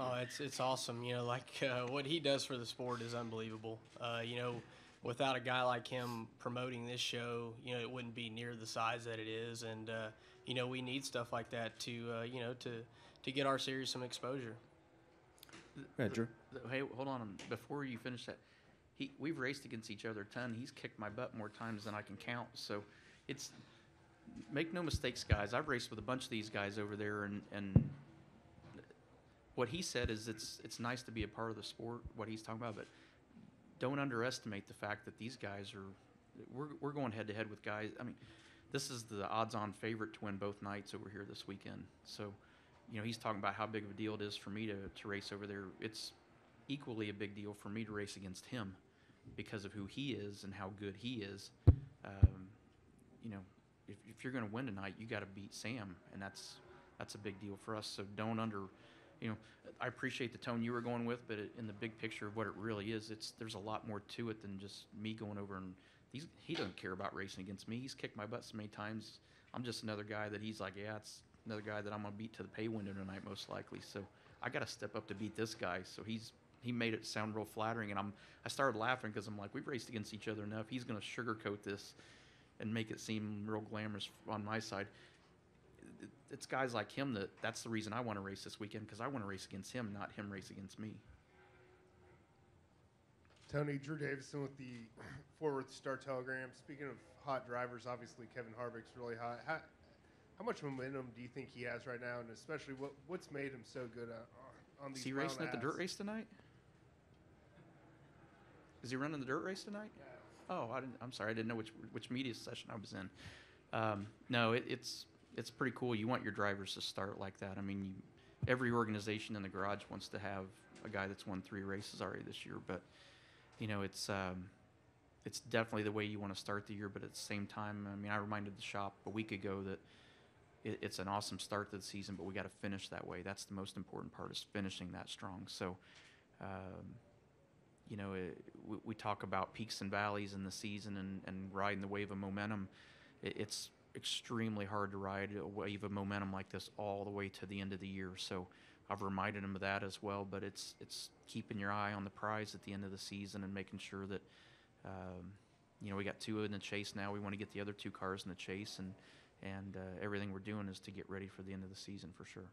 Oh, it's awesome. What he does for the sport is unbelievable. Without a guy like him promoting this show, it wouldn't be near the size that it is. And, we need stuff like that to get our series some exposure. Go ahead, Drew. Hey, hold on. Before you finish that, we've raced against each other a ton. He's kicked my butt more times than I can count. So make no mistakes, guys. I've raced with a bunch of these guys over there, and what he said is it's nice to be a part of the sport, what he's talking about, but don't underestimate the fact that these guys we're going head-to-head with guys. This is the odds-on favorite to win both nights over here this weekend. So, he's talking about how big of a deal it is for me to race over there. It's equally a big deal for me to race against him because of who he is and how good he is. If you're going to win tonight, you got to beat Sam, and that's a big deal for us. So don't I appreciate the tone you were going with, but in the big picture of what it really is, there's a lot more to it than just me going over and he doesn't care about racing against me. He's kicked my butt so many times. I'm just another guy that he's like, yeah, it's another guy that I'm gonna beat to the pay window tonight most likely. So I got to step up to beat this guy. So he made it sound real flattering, and I started laughing because I'm like, we've raced against each other enough. He's gonna sugarcoat this and make it seem real glamorous on my side. It's guys like him that's the reason I want to race this weekend, because I want to race against him, not him race against me. Tony, Drew Davison with the Fort Worth Star-Telegram. Speaking of hot drivers, obviously Kevin Harvick's really hot. How much momentum do you think he has right now, and especially what's made him so good on these? Is he racing at the dirt race tonight? Is he running the dirt race tonight? Yeah. Oh, I'm sorry, I didn't know which media session I was in. No, it's pretty cool. You want your drivers to start like that. Every organization in the garage wants to have a guy that's won 3 races already this year, but it's definitely the way you want to start the year. But at the same time, I reminded the shop a week ago that it's an awesome start to the season, but we got to finish that way. That's the most important part, is finishing that strong. So, we talk about peaks and valleys in the season and riding the wave of momentum. It's extremely hard to ride a wave of momentum like this all the way to the end of the year. So I've reminded him of that as well, but it's keeping your eye on the prize at the end of the season and making sure that we got 2 in the chase now. We want to get the other 2 cars in the chase and everything we're doing is to get ready for the end of the season for sure.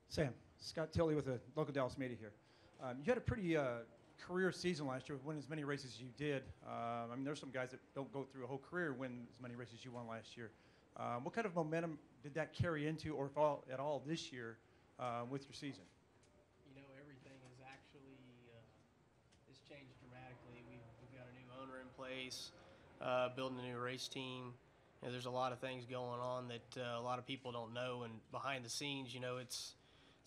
Sam, Scott Tilley with the local Dallas media here. You had a pretty career season last year, winning as many races as you did. I mean, there's some guys that don't go through a whole career and win as many races as you won last year. What kind of momentum did that carry into, or if at all, this year with your season? You know, everything is actually has changed dramatically. We've got a new owner in place, building a new race team. You know, there's a lot of things going on that a lot of people don't know, and behind the scenes, you know, it's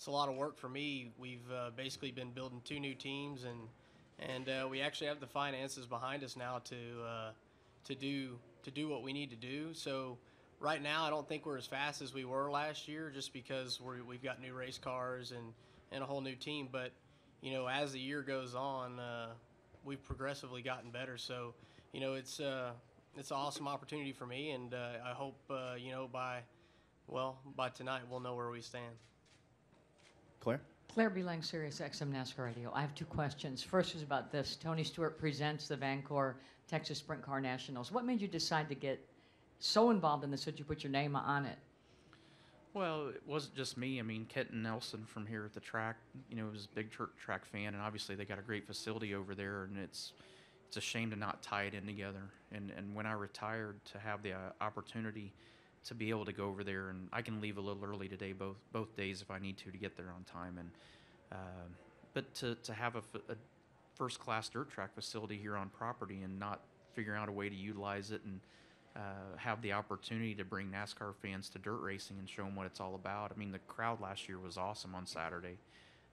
a lot of work for me. We've basically been building 2 new teams, and we actually have the finances behind us now to do what we need to do. So right now, I don't think we're as fast as we were last year, just because we've got new race cars and a whole new team. But you know, as the year goes on, we've progressively gotten better. So you know, it's an awesome opportunity for me, and I hope you know by tonight we'll know where we stand. Claire Belang, Sirius XM NASCAR Radio. I have 2 questions. First is about this. Tony Stewart presents the Vancour Texas Sprint Car Nationals. What made you decide to get so involved in this that you put your name on it? Well, it wasn't just me. I mean, Kenton Nelson from here at the track, you know, was a big track fan, and obviously they got a great facility over there, and it's a shame to not tie it in together. And when I retired, to have the opportunity to be able to go over there, and I can leave a little early today, both days if I need to get there on time. And but to have a first-class dirt track facility here on property and not figure out a way to utilize it and have the opportunity to bring NASCAR fans to dirt racing and show them what it's all about. I mean, the crowd last year was awesome on Saturday,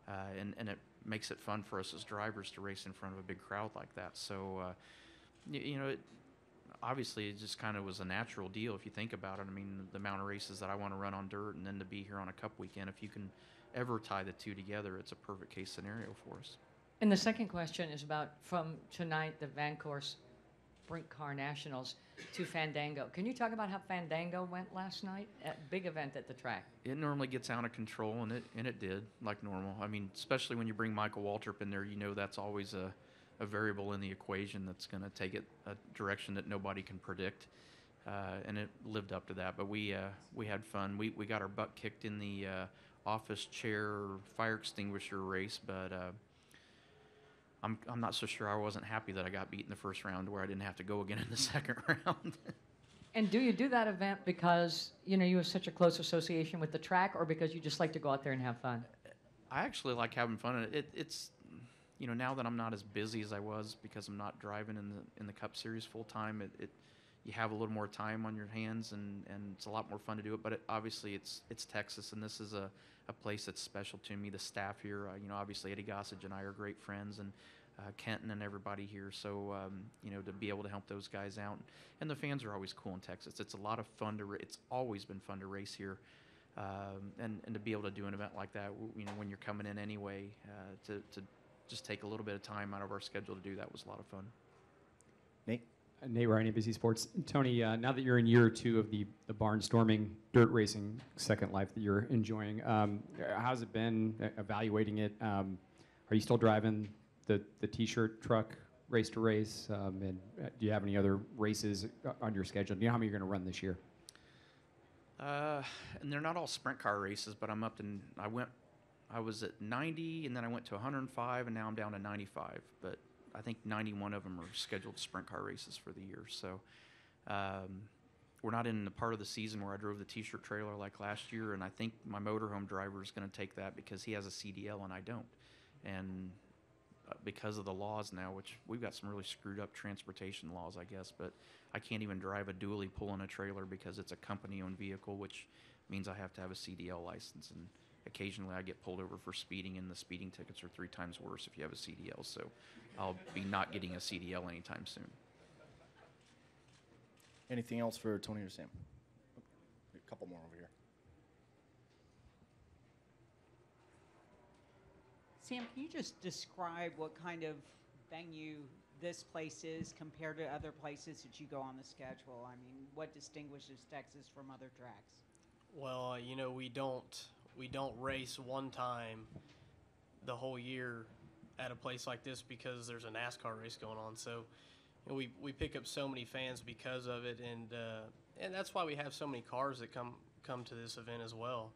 and it makes it fun for us as drivers to race in front of a big crowd like that. So, you know, obviously it just kind of was a natural deal if you think about it. I mean, the amount of races that I want to run on dirt and then to be here on a Cup weekend, if you can ever tie the 2 together, it's a perfect case scenario for us. And the second question is about from tonight, the Vancour Sprint Car Nationals to Fandango. Can you talk about how Fandango went last night? A big event at the track. It normally gets out of control, and it did, like normal. I mean, especially when you bring Michael Waltrip in there, you know that's always a variable in the equation that's going to take it a direction that nobody can predict, and it lived up to that. But we had fun. We got our butt kicked in the office chair fire extinguisher race, but I'm not so sure. I wasn't happy that I got beat in the first round where I didn't have to go again in the second round. And do you do that event because, you know, you have such a close association with the track, or because you just like to go out there and have fun? I actually like having fun. It's you know, now that I'm not as busy as I was because I'm not driving in the Cup Series full time, you have a little more time on your hands, and it's a lot more fun to do it. But obviously it's Texas, and this is a place that's special to me. The staff here, you know, obviously Eddie Gossage and I are great friends, and Kenton and everybody here. So you know, to be able to help those guys out, and the fans are always cool in Texas. It's a lot of fun it's always been fun to race here, and to be able to do an event like that, you know, when you're coming in anyway, to just take a little bit of time out of our schedule to do that was a lot of fun. Nate? Nate Ryan, ABC Sports. Tony, now that you're in year 2 of the barnstorming dirt racing second life that you're enjoying, how's it been evaluating it? Are you still driving the T-shirt truck race to race? And do you have any other races on your schedule? Do you know how many you're going to run this year? And they're not all sprint car races, but I'm up to, I was at 90, and then I went to 105, and now I'm down to 95. But I think 91 of them are scheduled sprint car races for the year. So we're not in the part of the season where I drove the T-shirt trailer like last year, and I think my motorhome driver is going to take that because he has a CDL and I don't. And because of the laws now, which we've got some really screwed up transportation laws, I guess, but I can't even drive a dually pulling a trailer because it's a company-owned vehicle, which means I have to have a CDL license. And occasionally I get pulled over for speeding, and the speeding tickets are 3 times worse if you have a CDL. So I'll be not getting a CDL anytime soon. Anything else for Tony or Sam? A couple more over here. Sam, can you just describe what kind of venue this place is compared to other places that you go on the schedule? I mean, what distinguishes Texas from other tracks? Well, you know, we don't race one time the whole year at a place like this because there's a NASCAR race going on. So you know, we pick up so many fans because of it, and and that's why we have so many cars that come to this event as well.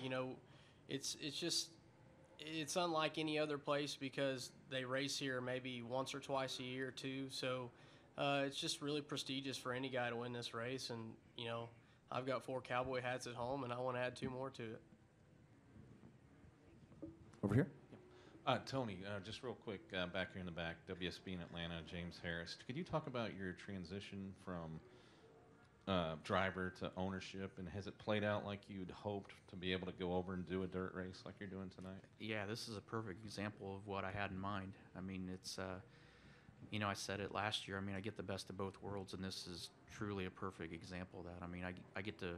You know, it's unlike any other place because they race here maybe once or twice a year too. So it's just really prestigious for any guy to win this race. And you know, I've got 4 cowboy hats at home, and I want to add 2 more to it. Over here. Tony, just real quick, back here in the back, WSB in Atlanta, James Harris. Could you talk about your transition from driver to ownership, and has it played out like you'd hoped to be able to go over and do a dirt race like you're doing tonight? Yeah, this is a perfect example of what I had in mind. I mean, it's, you know, I said it last year. I mean, I get the best of both worlds, and this is truly a perfect example of that. I mean, I get to,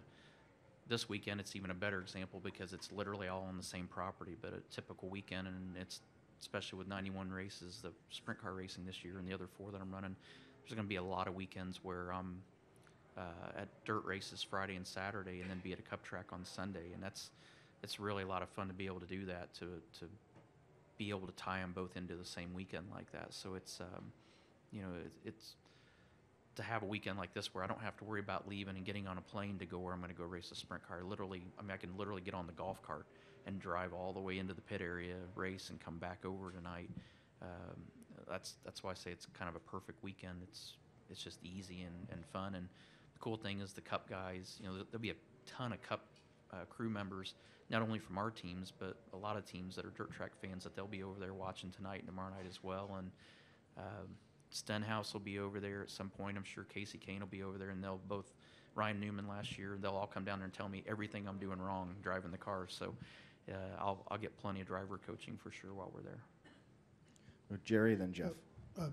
this weekend, it's even a better example because it's literally all on the same property, but a typical weekend, and it's, especially with 91 races, the sprint car racing this year and the other 4 that I'm running, there's going to be a lot of weekends where I'm at dirt races Friday and Saturday, and then be at a cup track on Sunday, and it's really a lot of fun to be able to do that, to be able to tie them both into the same weekend like that. So it's you know, it's to have a weekend like this where I don't have to worry about leaving and getting on a plane to go where I'm going to go race a sprint car. Literally, I mean, I can literally get on the golf cart and drive all the way into the pit area, race, and come back over tonight. That's why I say it's kind of a perfect weekend. It's just easy and fun. And the cool thing is the Cup guys, you know, there'll be a ton of Cup crew members, not only from our teams, but a lot of teams that are dirt track fans that they'll be over there watching tonight and tomorrow night as well. And Stenhouse will be over there at some point. I'm sure Casey Kane will be over there, and they'll both, Ryan Newman last year, they'll all come down there and tell me everything I'm doing wrong driving the cars. So I'll get plenty of driver coaching for sure while we're there. Jerry, then Jeff.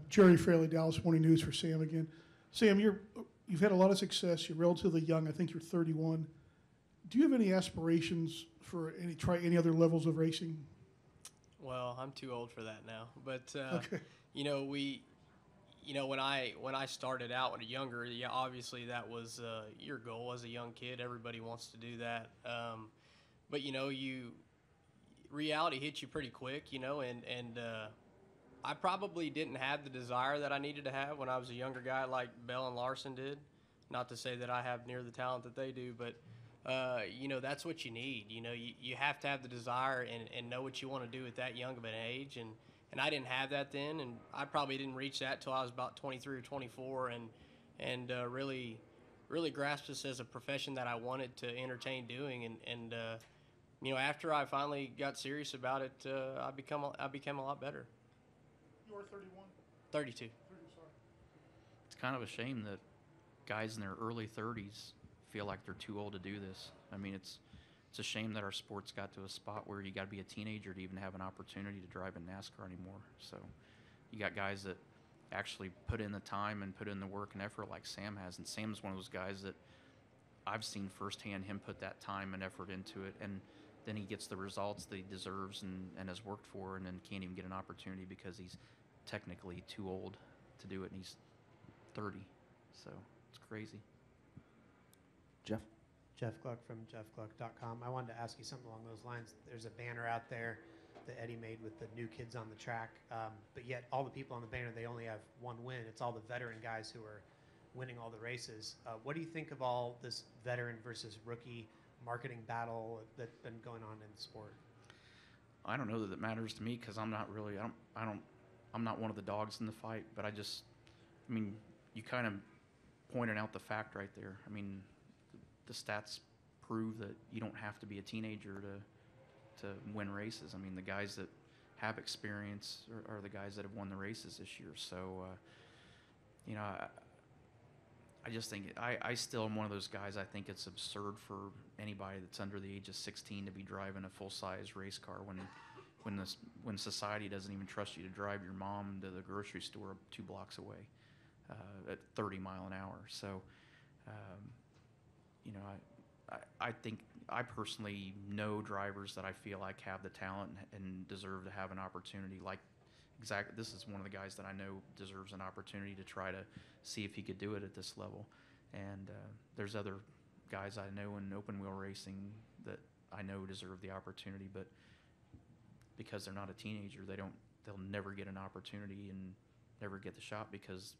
Jerry Fraley, Dallas Morning News for Sam again. Sam, you've had a lot of success. You're relatively young. I think you're 31. Do you have any aspirations for try any other levels of racing? Well, I'm too old for that now. But Okay. you know, when I started out when younger, yeah, obviously that was your goal as a young kid. Everybody wants to do that. But you know, reality hits you pretty quick, you know, and I probably didn't have the desire that I needed to have when I was a younger guy like Bell and Larson did. Not to say that I have near the talent that they do, but you know, that's what you need. You know, you have to have the desire and know what you want to do at that young of an age. And I didn't have that then, and I probably didn't reach that till I was about 23 or 24, and really grasped this as a profession that I wanted to entertain doing. And you know, after I finally got serious about it, I became a lot better. You are 31? 32. Sorry. It's kind of a shame that guys in their early 30s feel like they're too old to do this. I mean, it's a shame that our sport's got to a spot where you got to be a teenager to even have an opportunity to drive in NASCAR anymore. So you got guys that actually put in the time and put in the work and effort like Sam has. And Sam's one of those guys that I've seen firsthand him put that time and effort into it. And then he gets the results that he deserves and has worked for, and then can't even get an opportunity because he's technically too old to do it, and he's 30. So it's crazy. Jeff? Jeff Gluck from jeffgluck.com. I wanted to ask you something along those lines. There's a banner out there that Eddie made with the new kids on the track, but yet all the people on the banner, they only have one win. It's all the veteran guys who are winning all the races. What do you think of all this veteran versus rookie marketing battle that's been going on in the sport? I don't know that it matters to me because I'm not really, I'm not one of the dogs in the fight, but I mean, you kind of pointed out the fact right there. I mean, the stats prove that you don't have to be a teenager to win races. I mean, the guys that have experience are the guys that have won the races this year. So, you know, I just think I still am one of those guys. I think it's absurd for anybody that's under the age of 16 to be driving a full-size race car when society doesn't even trust you to drive your mom to the grocery store 2 blocks away at 30 mile an hour. So, you know, I think I personally know drivers that I feel like have the talent and deserve to have an opportunity. Like, exactly, this is one of the guys that I know deserves an opportunity to try to see if he could do it at this level. And there's other guys I know in open wheel racing that I know deserve the opportunity, but because they're not a teenager, they'll never get an opportunity and never get the shot because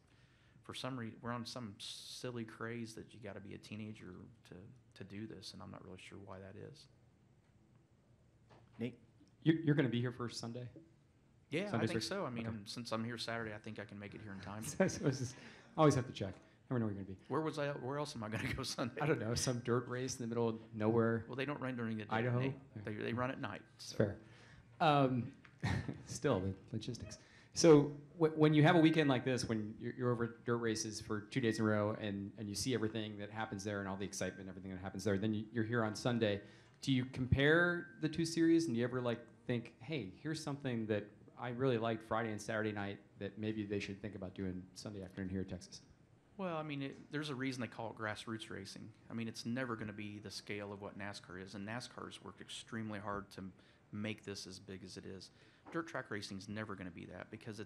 for some reason, we're on some silly craze that you got to be a teenager to do this, and I'm not really sure why that is. Nate? You're going to be here for Sunday? Yeah, Sunday I think service? so. I mean, Okay. since I'm here Saturday, I think I can make it here in time. So it's just- I always have to check. Never know where you're going to be. Where else am I going to go Sunday? I don't know, some dirt race in the middle of nowhere. Well, they don't run during the day. Idaho? They run at night. So. Fair. Still, the logistics. So when you have a weekend like this, when you're over dirt races for 2 days in a row and you see everything that happens there and all the excitement and everything that happens there, then you're here on Sunday. Do you compare the two series and do you ever like think, hey, here's something that I really liked Friday and Saturday night that maybe they should think about doing Sunday afternoon here in Texas? Well, I mean, there's a reason they call it grassroots racing. I mean, it's never going to be the scale of what NASCAR is, and NASCAR has worked extremely hard to make this as big as it is. Dirt track racing is never going to be that because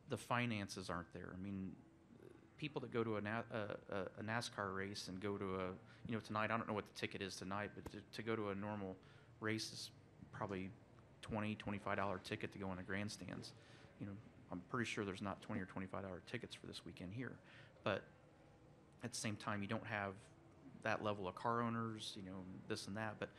the finances aren't there. I mean, people that go to a NASCAR race and go to tonight, I don't know what the ticket is tonight, but to go to a normal race is probably $20, $25 ticket to go in the grandstands. I'm pretty sure there's not $20 or $25 tickets for this weekend here, but at the same time, you don't have that level of car owners, this and that. But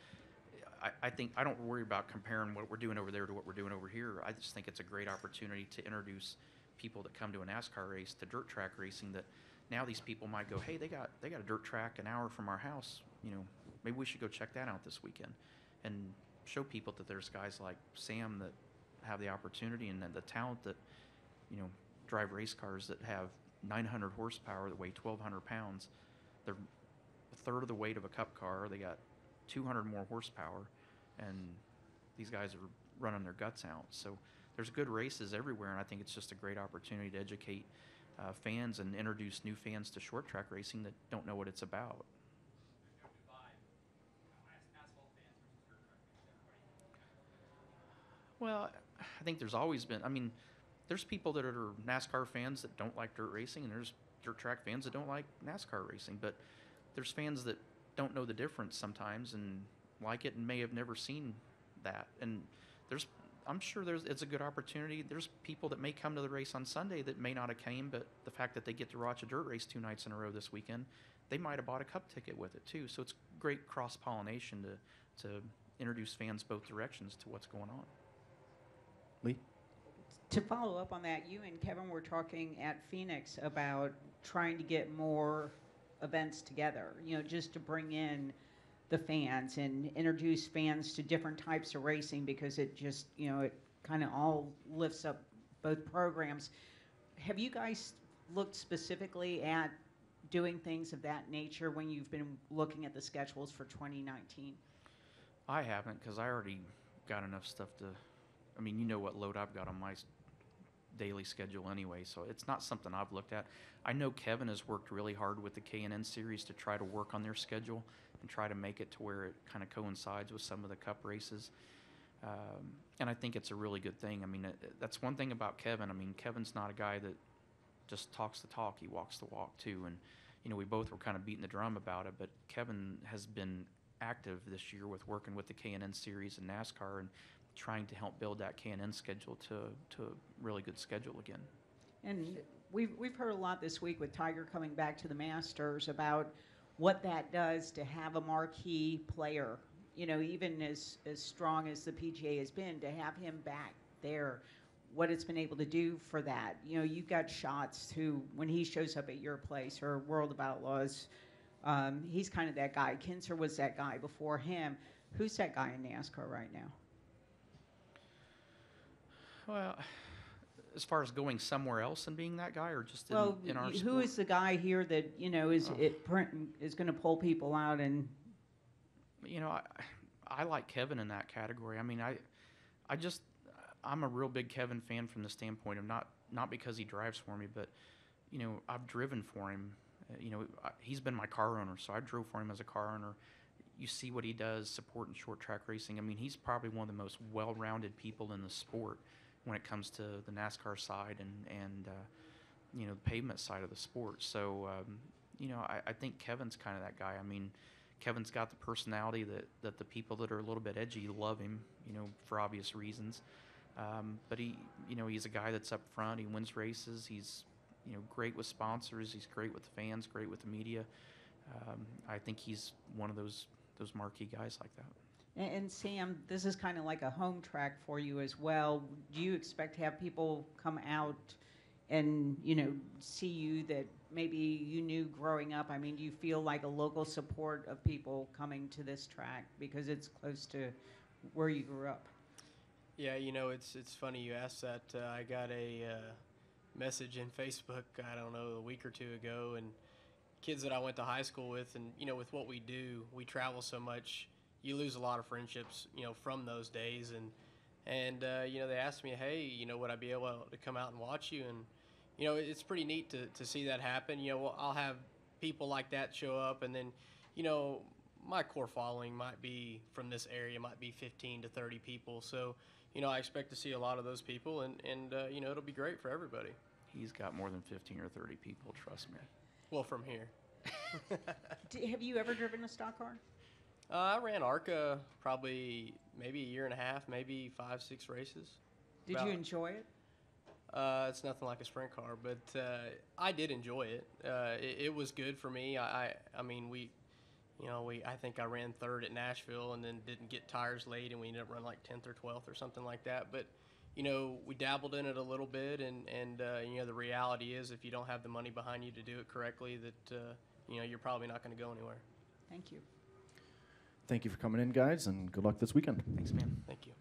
I think I don't worry about comparing what we're doing over there to what we're doing over here. I just think it's a great opportunity to introduce people that come to a NASCAR race to dirt track racing. That now these people might go, hey, they got a dirt track an hour from our house. Maybe we should go check that out this weekend, and show people that there's guys like Sam that have the opportunity and the talent that drive race cars that have 900 horsepower that weigh 1,200 pounds. They're a third of the weight of a cup car. They got 200 more horsepower, and these guys are running their guts out. So there's good races everywhere, and I think it's just a great opportunity to educate fans and introduce new fans to short track racing that don't know what it's about. Well, I think there's always been, there's people that are NASCAR fans that don't like dirt racing, and there's dirt track fans that don't like NASCAR racing, but there's fans that don't know the difference sometimes and like it and may have never seen that. And I'm sure it's a good opportunity. There's people that may come to the race on Sunday that may not have came, but the fact that they get to watch a dirt race 2 nights in a row this weekend, they might have bought a cup ticket with it too. So it's great cross-pollination to introduce fans both directions to what's going on. Lee? To follow up on that, you and Kevin were talking at Phoenix about trying to get more events together, just to bring in the fans and introduce fans to different types of racing, because it just, it kind of all lifts up both programs. Have you guys looked specifically at doing things of that nature when you've been looking at the schedules for 2019? I haven't, because I already got enough stuff to, what load I've got on my daily schedule anyway, so it's not something I've looked at. I know Kevin has worked really hard with the K&N series to try to work on their schedule and try to make it to where it kind of coincides with some of the cup races. And I think it's a really good thing. That's one thing about Kevin. Kevin's not a guy that just talks the talk, he walks the walk too. And we both were kind of beating the drum about it, but Kevin has been active this year with working with the K&N series and NASCAR and trying to help build that K&N schedule to a really good schedule again. And we've heard a lot this week with Tiger coming back to the Masters about what that does to have a marquee player, even as strong as the PGA has been, to have him back there, what it's been able to do for that. You've got Shots who, when he shows up at your place, or World of Outlaws, he's kind of that guy. Kinser was that guy before him. Who's that guy in NASCAR right now? Well, as far as going somewhere else and being that guy, or just in our sport? Who is the guy here that is going to pull people out? And I like Kevin in that category. I'm a real big Kevin fan from the standpoint of not because he drives for me, but I've driven for him. He's been my car owner, so I drove for him as a car owner. You see what he does supporting short track racing. He's probably one of the most well-rounded people in the sport when it comes to the NASCAR side and the pavement side of the sport. So, I think Kevin's kind of that guy. Kevin's got the personality that the people that are a little bit edgy love him, for obvious reasons. But he's a guy that's up front. He wins races. He's great with sponsors. He's great with the fans, great with the media. I think he's one of those marquee guys like that. And Sam, this is kind of like a home track for you as well. Do you expect to have people come out and, see you that maybe you knew growing up? I mean, do you feel like a local support of people coming to this track because it's close to where you grew up? Yeah, it's funny you asked that. I got a message in Facebook, I don't know, a week or two ago, and kids that I went to high school with, and, with what we do, we travel so much, you lose a lot of friendships, from those days. And they asked me, hey, would I be able to come out and watch you? And, it's pretty neat to see that happen. I'll have people like that show up, and then, my core following might be from this area, might be 15 to 30 people. So, I expect to see a lot of those people, and it'll be great for everybody. He's got more than 15 or 30 people, trust me. Well, from here. Have you ever driven a stock car? I ran ARCA probably maybe a year and a half, maybe 5-6 races. Did you enjoy it? It's nothing like a sprint car, but I did enjoy it. It was good for me. I think I ran third at Nashville and then didn't get tires late, and we ended up running like 10th or 12th or something like that. But we dabbled in it a little bit, and the reality is if you don't have the money behind you to do it correctly, that you're probably not going to go anywhere. Thank you. Thank you for coming in, guys, and good luck this weekend. Thanks, man. Thank you.